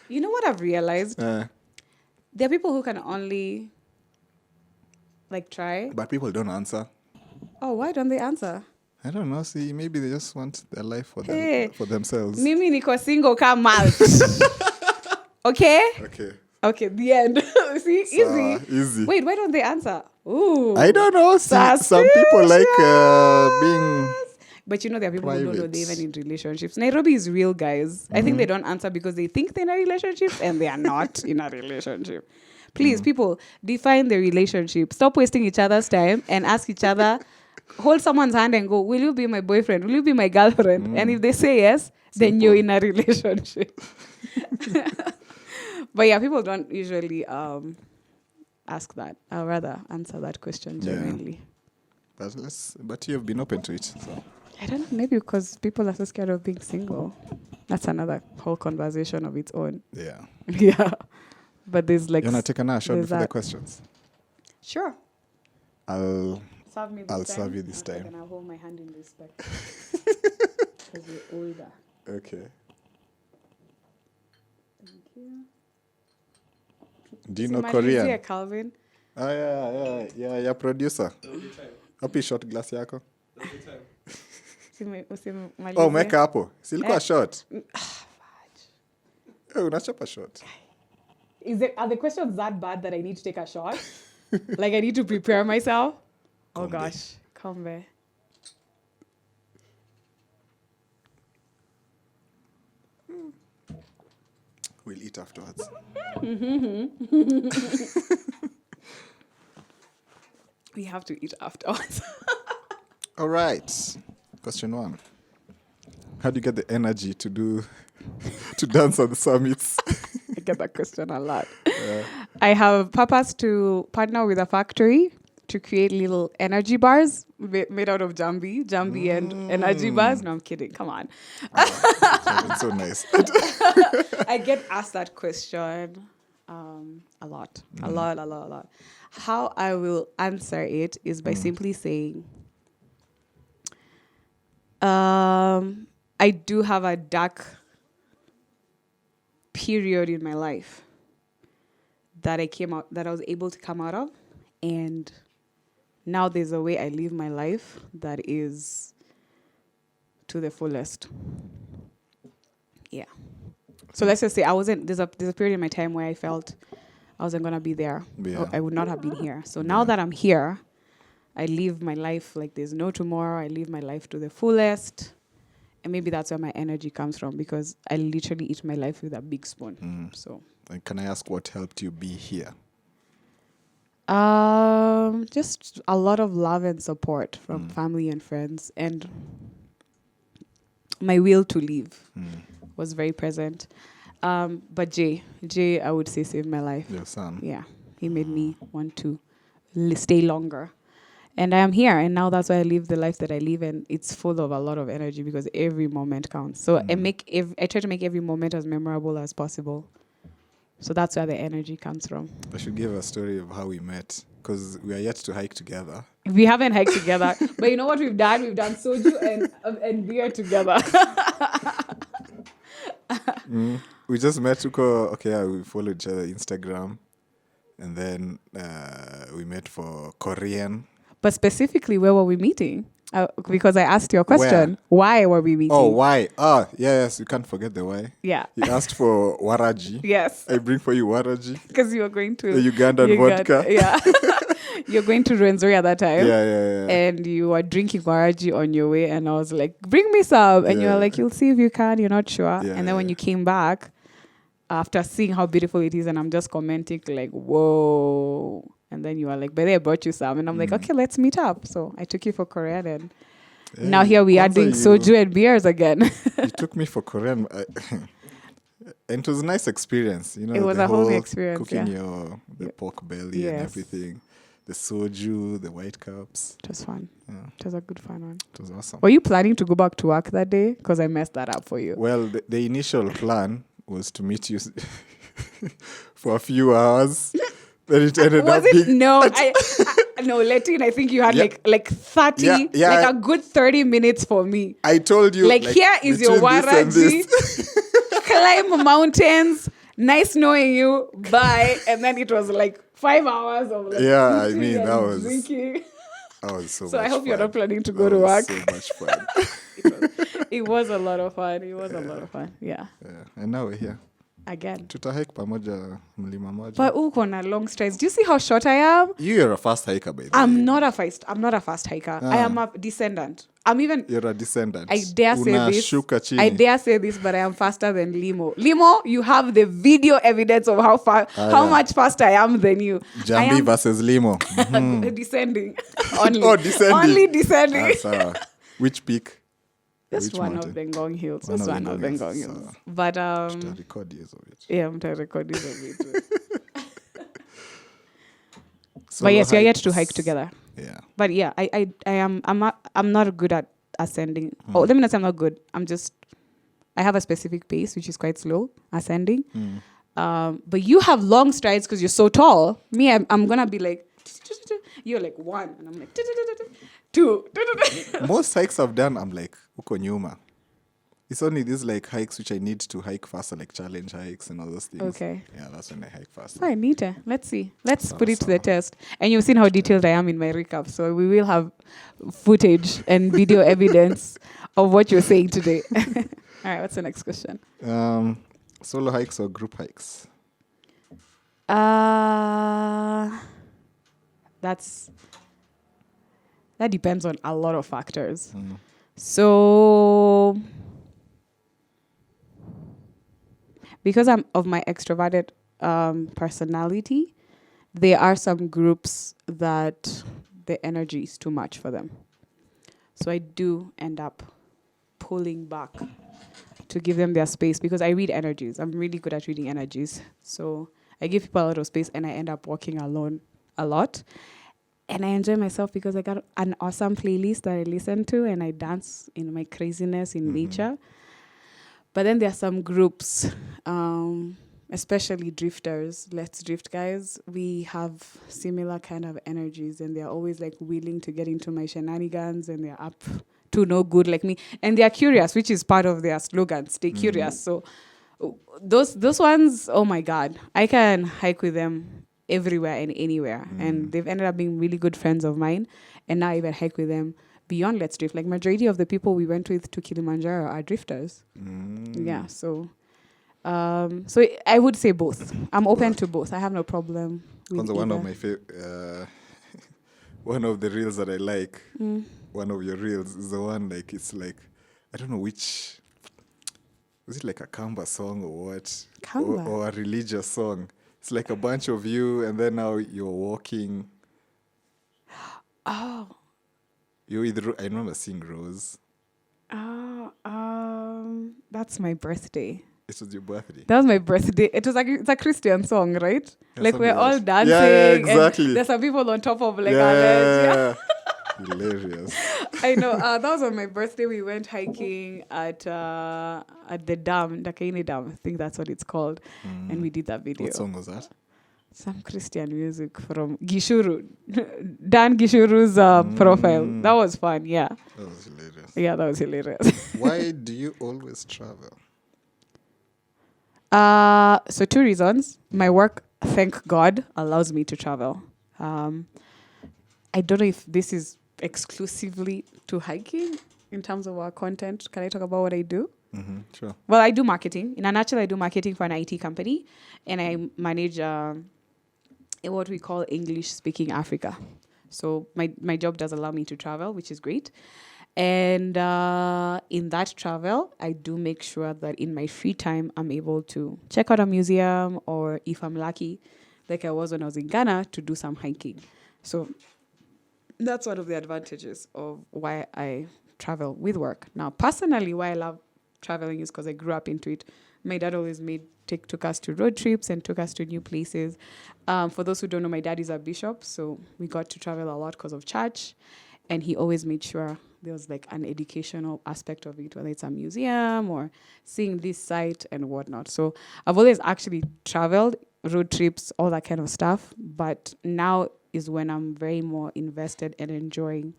You know what I've realized? There are people who can only try. But people don't answer. Oh, why don't they answer? I don't know. See, maybe they just want their life for for themselves. Mimi niko single ka malt. Okay? Okay, the end. See, Easy. Wait, why don't they answer? Ooh. I don't know. See, some people like being. But you know, there are people who don't know private. they're even in relationships. Nairobi is real, guys. I think they don't answer because they think they're in a relationship and they are not in a relationship. Please, people, define the relationship. Stop wasting each other's time and ask each other, hold someone's hand and go, will you be my boyfriend? Will you be my girlfriend? And if they say yes, then you're in a relationship. But yeah, people don't usually ask that. I'd rather answer that question genuinely. But you've been open to it. So. I don't know, maybe because people are so scared of being single. That's another whole conversation of its own. Yeah. Yeah. But there's like... You want to take a shot there's before the that. questions? Sure. I'll Serve me this I'll time. serve you this time. And I'll hold my hand in respect. Because you're older. Okay. Thank you. Do you know Simalizie, Korean? Calvin. Oh, yeah, producer. Every time. Happy shot glass yako. Every time. Usimalizie. Oh, meka hapo. Silikuwa shot. Fudge. Unachapa shot. Are the questions that bad that I need to take a shot? Like I need to prepare myself? Oh Kombe. gosh. Kombe. We'll eat afterwards. We have to eat afterwards. All right. Question 1. How do you get the energy to dance on the summits? I get that question a lot. I have purpose to partner with a factory to create little energy bars made out of Jambee and energy bars. No, I'm kidding. Come on. It's so nice. I get asked that question a lot. A lot. How I will answer it is by simply saying, I do have a dark period in my life that I was able to come out of, and now there's a way I live my life that is to the fullest. Yeah. So let's just say there's a period in my time where I felt I wasn't gonna be there. Yeah. I would not have been here. So now that I'm here, I live my life like there's no tomorrow. I live my life to the fullest. And maybe that's where my energy comes from, because I literally eat my life with a big spoon. So And can I ask what helped you be here? just a lot of love and support from family and friends, and my will to live was very present. But Jay, I would say saved my life. Your son. Yeah, he made me want to stay longer. And I am here, and now that's why I live the life that I live, and it's full of a lot of energy because every moment counts. So I try to make every moment as memorable as possible. So that's where the energy comes from. I should give a story of how we met, because we are yet to hike together. We haven't hiked together, but you know what we've done? We've done soju and beer together. We just met. We followed each other on Instagram, and then we met for Korean. But specifically, where were we meeting? Because I asked you a question. Why were we meeting? Oh, why? Yes, you can't forget the why. Yeah. You asked for waraji. Yes. I bring for you waraji. Because you were going to... The Ugandan vodka. Yeah. You're going to Rwenzori at that time. Yeah. And you were drinking waraji on your way. And I was like, bring me some. And you were like, you'll see if you can. You're not sure. Yeah, and then when you came back, after seeing how beautiful it is, and I'm just commenting like, whoa. And then you are like, but I brought you some. And I'm like, okay, let's meet up. So I took you for Korean, and now here we are doing soju and beers again. You took me for Korean. And it was a nice experience. You know, It was the a whole whole experience, cooking yeah. the pork belly and Yes. everything. The soju, the white cups. It was fun. Yeah, It was a good fun one. it was awesome. Were you planning to go back to work that day? Because I messed that up for you. Well, the initial plan was to meet you for a few hours. Then it ended Was up it? being No, no, Letting, I think you had Yeah. like 30, Yeah, like a good 30 minutes for me. I told you, Like, here is your between this and waraji. this. Climb mountains. Nice knowing you. Bye. And then it was like 5 hours of like Yeah, I eating mean, and that was- drinking. That was so So much I hope fun. you're not planning to That go to was work. So much fun. It was a lot of fun. It was a lot of fun. Yeah. Yeah. And now we're here. Again. Tutahike pamoja mlima moja. But uko na long strides. Do you see how short I am? You're a fast hiker, by the way. I'm not a fast hiker. I am a descendant. I'm even You're a descendant. I dare say this. Unashuka chini. I dare say this, but I am faster than Limo. Limo, you have the video evidence of how yeah. much faster I am than you. Jambee versus Limo. Descending. Only. Oh, descending. Only descending. Which peak? Just Which one mountain? of the Ngong Hills. One Just of one the of the Ngong Ngong Hills. Hills. But To record years of it. yeah, I'm trying to record this of it. Solo But yes, we are yet to hikes. hike together. Yeah. But yeah, I'm not good at ascending. Oh, let me not say I'm not good. I have a specific pace which is quite slow ascending. But you have long strides because you're so tall. Me, I'm gonna be like, you're like 1, and I'm like 2. Most hikes I've done, I'm like, uko nyuma. It's only these like hikes which I need to hike faster, like challenge hikes and all those things. Okay. Yeah, that's when I hike faster. Fine, neater. Let's see. Let's So- put it to the so- test. And you've seen how detailed I am in my recap. So we will have footage and video evidence of what you're saying today. All right, what's the next question? Solo hikes or group hikes? That depends on a lot of factors. So because I'm of my extroverted personality, there are some groups that the energy is too much for them. So I do end up pulling back to give them their space because I read energies. I'm really good at reading energies. So I give people a lot of space and I end up walking alone a lot. And I enjoy myself because I got an awesome playlist that I listen to and I dance in my craziness in nature. But then there are some groups, especially drifters, Let's Drift guys. We have similar kind of energies and they're always like willing to get into my shenanigans and they're up to no good like me. And they're curious, which is part of their slogan, stay curious. So those ones, oh my God, I can hike with them everywhere and anywhere. And they've ended up being really good friends of mine. And now I even hike with them beyond Let's Drift. Like majority of the people we went with to Kilimanjaro are drifters. Yeah, so I would say both. I'm open to both. I have no problem with Kwanza, one of either. my one of the reels that I like, one of your reels is the one like it's like I don't know which is it like a Kamba song or what? Kamba? Or a religious song. It's like a bunch of you and then now you're walking. Oh. You either I remember seeing Rose. That's my birthday. It was your birthday. That was my birthday. It's a Christian song, right? Yeah, like we're something all else. dancing. Yeah, exactly. And there's some people on top of like a ledge. Yeah. Hilarious. I know. That was on my birthday. We went hiking at the dam, Dakaini Dam. I think that's what it's called. And we did that video. What song was that? Some Christian music from Gishuru. Dan Gishuru's profile. That was fun. Yeah. That was hilarious. Yeah, that was hilarious. Why do you always travel? So 2 reasons. My work, thank God, allows me to travel. I don't know if this is exclusively to hiking in terms of our content. Can I talk about what I do? Sure. Well, I do marketing. In a nutshell, I do marketing for an IT company, and I manage what we call English-speaking Africa. So my job does allow me to travel, which is great. And in that travel, I do make sure that in my free time, I'm able to check out a museum, or if I'm lucky, like I was when I was in Ghana, to do some hiking. So that's one of the advantages of why I travel with work. Now, personally, why I love traveling is because I grew up into it. My dad always took us to road trips and took us to new places. For those who don't know, my dad is a bishop, so we got to travel a lot because of church, and he always made sure there was like an educational aspect of it, whether it's a museum or seeing this site and whatnot. So I've always actually traveled, road trips, all that kind of stuff, but now is when I'm very more invested and enjoying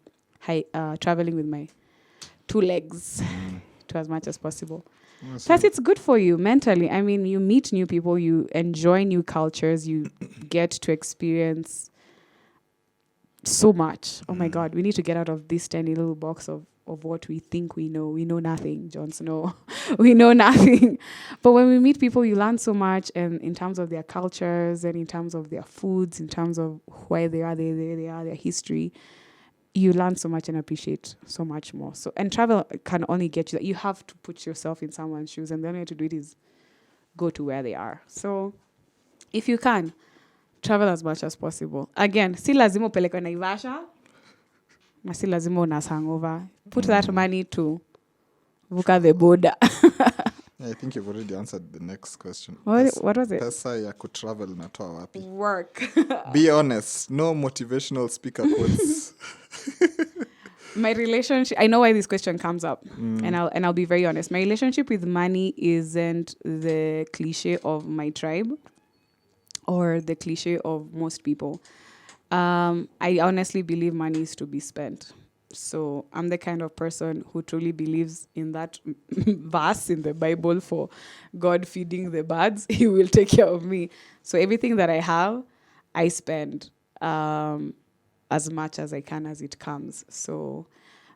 traveling with my two legs to as much as possible. Plus, it's good for you mentally. I mean, you meet new people, you enjoy new cultures, you get to experience so much. Oh my God, we need to get out of this tiny little box of what we think we know. We know nothing, Jon Snow. We know nothing. But when we meet people, you learn so much, and in terms of their cultures, and in terms of their foods, in terms of where they are, their history, you learn so much and appreciate so much more. So, and travel can only get you that. You have to put yourself in someone's shoes, and the only way to do it is go to where they are. So, if you can, travel as much as possible. Again, si lazima upelekwe Naivasha, na si lazima una hangover. Put that money to vuka the border. I think you've already answered the next question. What was it? Pesa ya kutravel natoa wapi? Work. Be honest. No motivational speaker quotes. My relationship, I know why this question comes up, and I'll be very honest. My relationship with money isn't the cliche of my tribe or the cliche of most people. I honestly believe money is to be spent. So I'm the kind of person who truly believes in that verse in the Bible for God feeding the birds. He will take care of me. So everything that I have, I spend as much as I can as it comes. So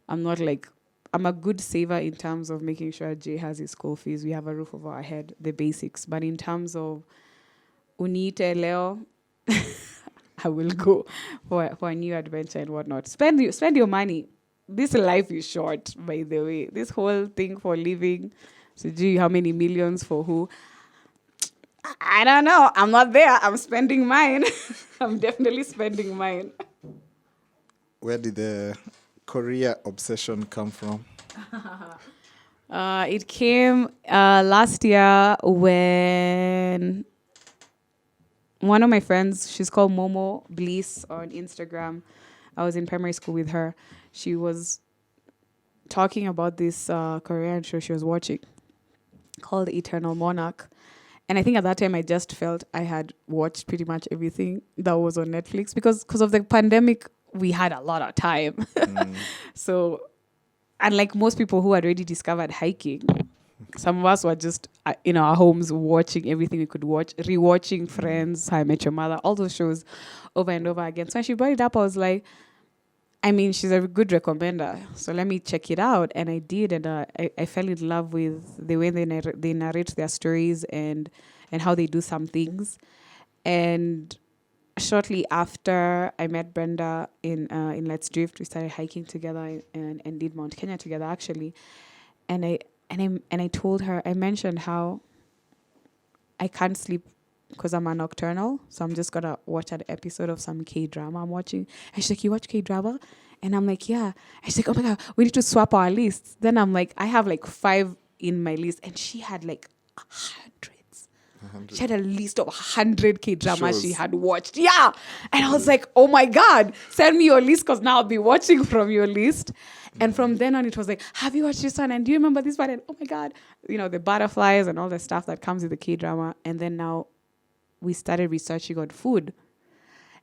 I'm a good saver in terms of making sure Jay has his school fees. We have a roof over our head, the basics. But in terms of uniite leo, I will go for a new adventure and whatnot. Spend your money. This life is short, by the way. This whole thing for living, so gee, how many millions for who? I don't know. I'm not there. I'm spending mine. I'm definitely spending mine. Where did the Korea obsession come from? It came last year when one of my friends, she's called Momo Bliss on Instagram. I was in primary school with her. She was talking about this Korean show she was watching called Eternal Monarch. And I think at that time I just felt I had watched pretty much everything that was on Netflix because of the pandemic, we had a lot of time. So, unlike most people who had already discovered hiking, some of us were just in our homes watching everything we could watch, rewatching Friends, How I Met Your Mother, all those shows over and over again. So when she brought it up, I was like, I mean, she's a good recommender, so let me check it out. And I did, and I fell in love with the way they narrate their stories and how they do some things. And shortly after I met Brenda in Let's Drift, we started hiking together and did Mount Kenya together, actually. And I told her, I mentioned how I can't sleep because I'm a nocturnal, so I'm just gonna watch an episode of some K-drama I'm watching. And she's like, you watch K-drama? And I'm like, yeah. And she's like, oh my God, we need to swap our lists. Then I'm like, I have like 5 in my list, and she had like hundreds. 100. She had a list of 100 K-dramas she had watched. Yeah. And I was like, oh my God, send me your list because now I'll be watching from your list. And from then on, it was like, have you watched this one? And do you remember this one? And oh my God, the butterflies and all the stuff that comes with the K-drama. And then now we started researching on food.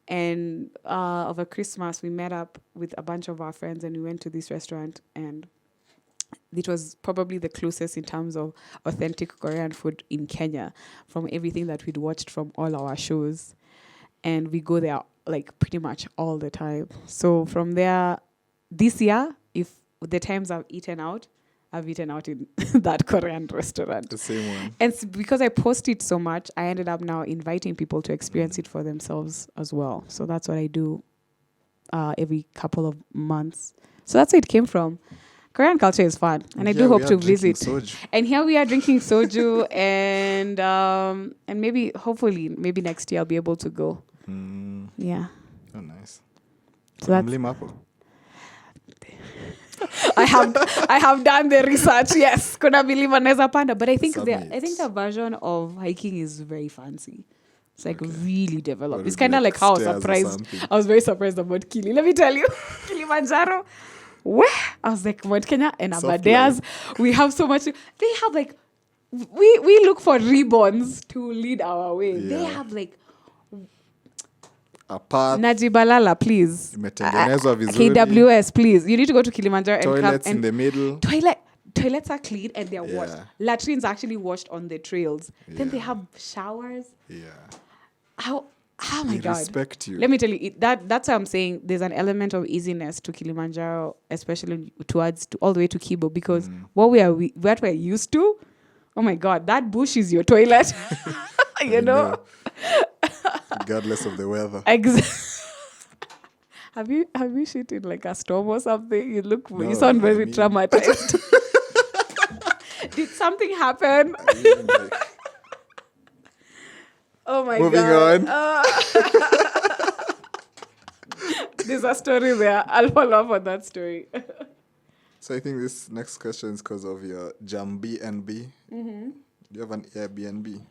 And over Christmas, we met up with a bunch of our friends and we went to this restaurant. And it was probably the closest in terms of authentic Korean food in Kenya from everything that we'd watched from all our shows. And we go there like pretty much all the time. So from there, this year, if the times I've eaten out in that Korean restaurant. The same one. And because I post it so much, I ended up now inviting people to experience it for themselves as well. So that's what I do every couple of months. So that's where it came from. Korean culture is fun, and I Yeah, do we hope are to drinking visit. Soju. And here we are drinking soju, and maybe, hopefully, maybe next year I'll be able to go. Yeah. Oh, nice. So that's Mlimapo. I have done the research. Yes, kuna milima naweza panda, but I think Summit. the version of hiking is very fancy. It's like Okay. really developed. Or It's is kind of like how I was stairs or surprised. something? I was very surprised about Kili. Let me tell you, Kilimanjaro. Where I was like, Mount Kenya and Soft Abadeas, we have so much. They have like, we look for ribbons to lead our way. They Yeah. have like A path, Najibalala, please. imetengenezwa vizuri. KWS, please. You need to go to Kilimanjaro Toilets and in the middle. Toilets are clean and they're washed. Yeah. Latrines are actually washed on the trails. Then they Yeah. have showers. Yeah. Oh my They God. respect you. Let me tell you, that's why I'm saying there's an element of easiness to Kilimanjaro, especially all the way to Kibo, because what we're used to, oh my God, that bush is your toilet. you I know? Regardless of the weather. Have you shit in like a storm or something? No, You sound very I mean- traumatized. Did something happen? Oh my Moving God. on. There's a story there. I'll follow up on that story. So I think this next question is because of your Jambee NB. Do you have an Airbnb?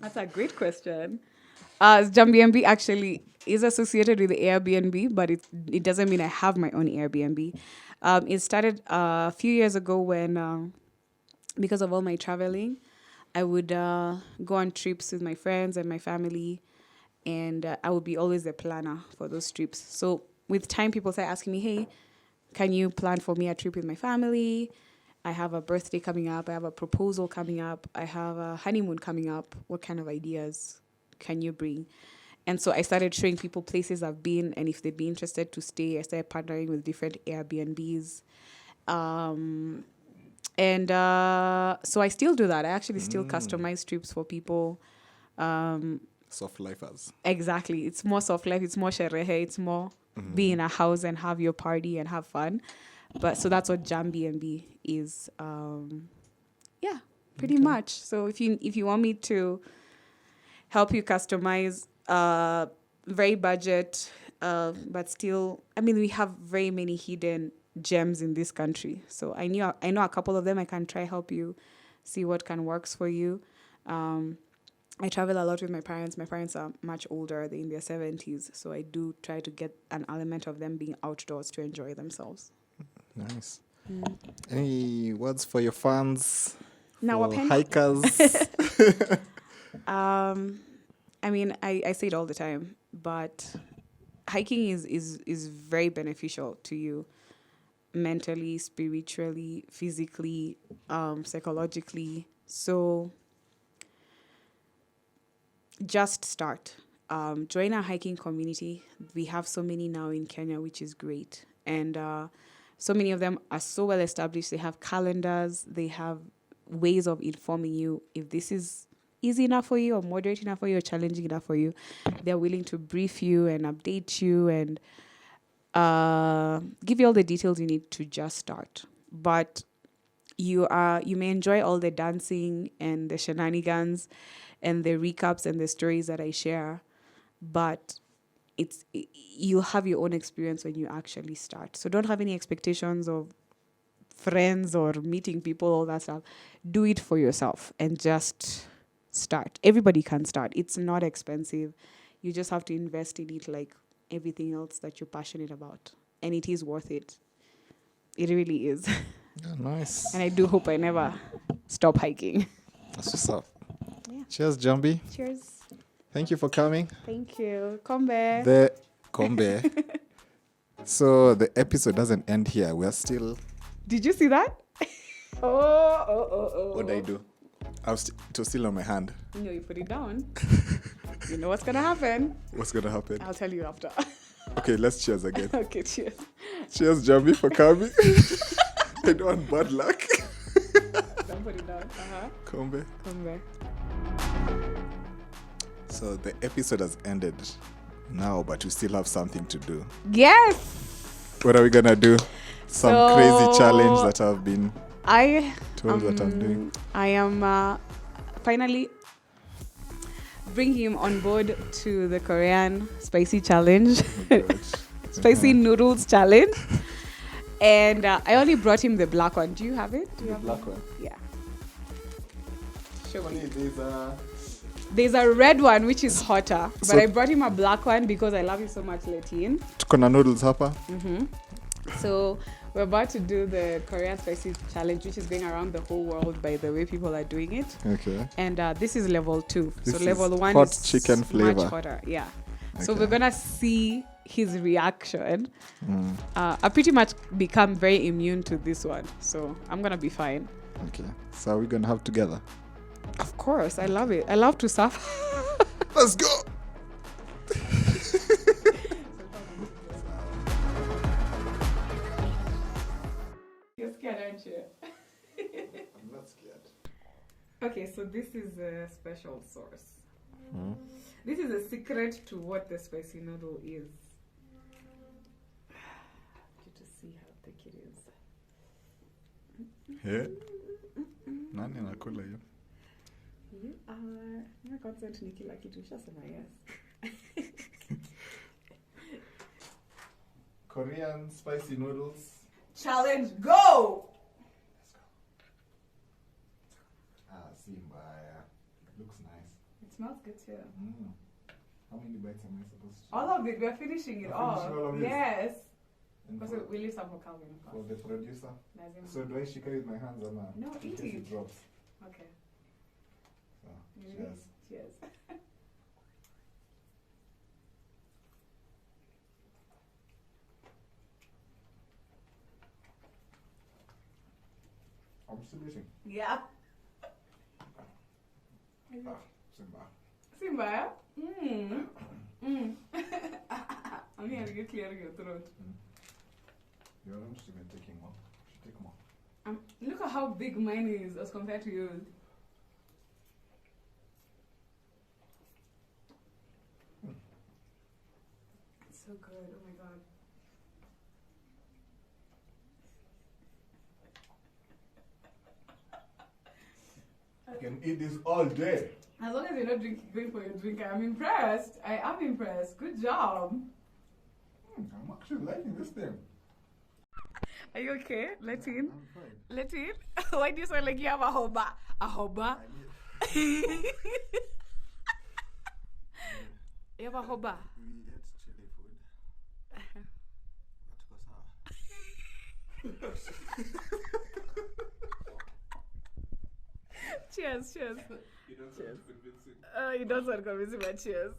That's a great question. Jambee actually is associated with the Airbnb, but it doesn't mean I have my own Airbnb. It started a few years ago when, because of all my traveling, I would go on trips with my friends and my family, and I would be always the planner for those trips. So with time, people start asking me, hey, can you plan for me a trip with my family? I have a birthday coming up. I have a proposal coming up. I have a honeymoon coming up. What kind of ideas can you bring? And so I started showing people places I've been, and if they'd be interested to stay, I started partnering with different Airbnbs. So I still do that. I actually still customize trips for people. Soft lifers. Exactly. It's more soft life. It's more sherehe. It's more be in a house and have your party and have fun. But so that's what Jambee is. Pretty much. So if you want me to help you customize, very budget, but still, I mean, we have very many hidden gems in this country. So I know a couple of them. I can try help you see what can works for you. I travel a lot with my parents. My parents are much older. They're in their 70s. So I do try to get an element of them being outdoors to enjoy themselves. Nice. Any words for your fans? Now, for hikers? I mean, I say it all the time, but hiking is very beneficial to you mentally, spiritually, physically, psychologically. So just start. Join our hiking community. We have so many now in Kenya, which is great. And so many of them are so well established. They have calendars. They have ways of informing you if this is easy enough for you or moderate enough for you or challenging enough for you. They're willing to brief you and update you and give you all the details you need to just start. But you may enjoy all the dancing and the shenanigans and the recaps and the stories that I share, but you'll have your own experience when you actually start. So don't have any expectations of friends or meeting people, all that stuff. Do it for yourself and just start. Everybody can start. It's not expensive. You just have to invest in it like everything else that you're passionate about. And it is worth it. It really is. Yeah, nice. And I do hope I never stop hiking. That's what's up. Yeah. Cheers, Jambee. Cheers. Thank you for coming. Thank you. Kombe. The Kombe. So the episode doesn't end here. We're still... Did you see that? Oh. What did I do? It was still on my hand. No, you put it down. You know what's going to happen. What's going to happen? I'll tell you after. Okay, let's cheers again. Okay, cheers. Cheers, Jambee, for coming. I don't want bad luck. Don't put it down. Kombe. Kombe. So the episode has ended now, but we still have something to do. Yes. What are we going to do? some crazy challenge that I've been I told that I'm doing. I am finally bring him on board to the Korean spicy challenge, Oh, gosh. spicy noodles challenge. And I only brought him the black one. Do you have it? Do you The have black it? one. Yeah. Show me. There's a There's a red one which is hotter, but So- I brought him a black one because I love you so much, Letine. tuko na noodles hapa. So we're about to do the Korean spicy challenge, which is going around the whole world by the way people are doing it. Okay. And this is level 2. This So level is 1 hot is chicken flavor. much hotter. Yeah. So Okay. we're gonna see his reaction. Mm. I pretty much become very immune to this one, so I'm gonna be fine. Okay. So are we gonna have together? Of course, I love it. I love to suffer. Let's go. You're scared, aren't you? I'm not scared. Okay, so this is a special sauce. Mm. This is a secret to what the spicy noodle is. You to see how thick it is. Hey. Nani anakula hiyo? You are. You're consent ni kila kitu. Ushasema yes. Korean spicy noodles. Challenge, go! Simba. It looks nice. It smells good too. Mm. How many bites am I supposed to? All of it, we're finishing it We're all. finishing all of this? Yes. And Because we leave some for Calvin, of for course. the producer. Lazima. So do I shake it with my hands or not? No, In eat case it. it drops. Okay. So, You ready? cheers. Cheers. I'm still eating. Yeah. Simba. Simba, yeah? I'm here to get clearing your throat. You're not even taking more. You should take more. Look at how big mine is as compared to yours. It's so good. Oh my god. You can eat this all day. As long as you're not going for your drink, I'm impressed. I am impressed. Good job. I'm actually liking this thing. Are you okay? Let in. I'm fine. Let in. Why do you sound like you have a hoba? A hoba? You have a hoba? We ate chili food. Cheers, cheers. You don't sound convincing. You don't sound convincing, but cheers.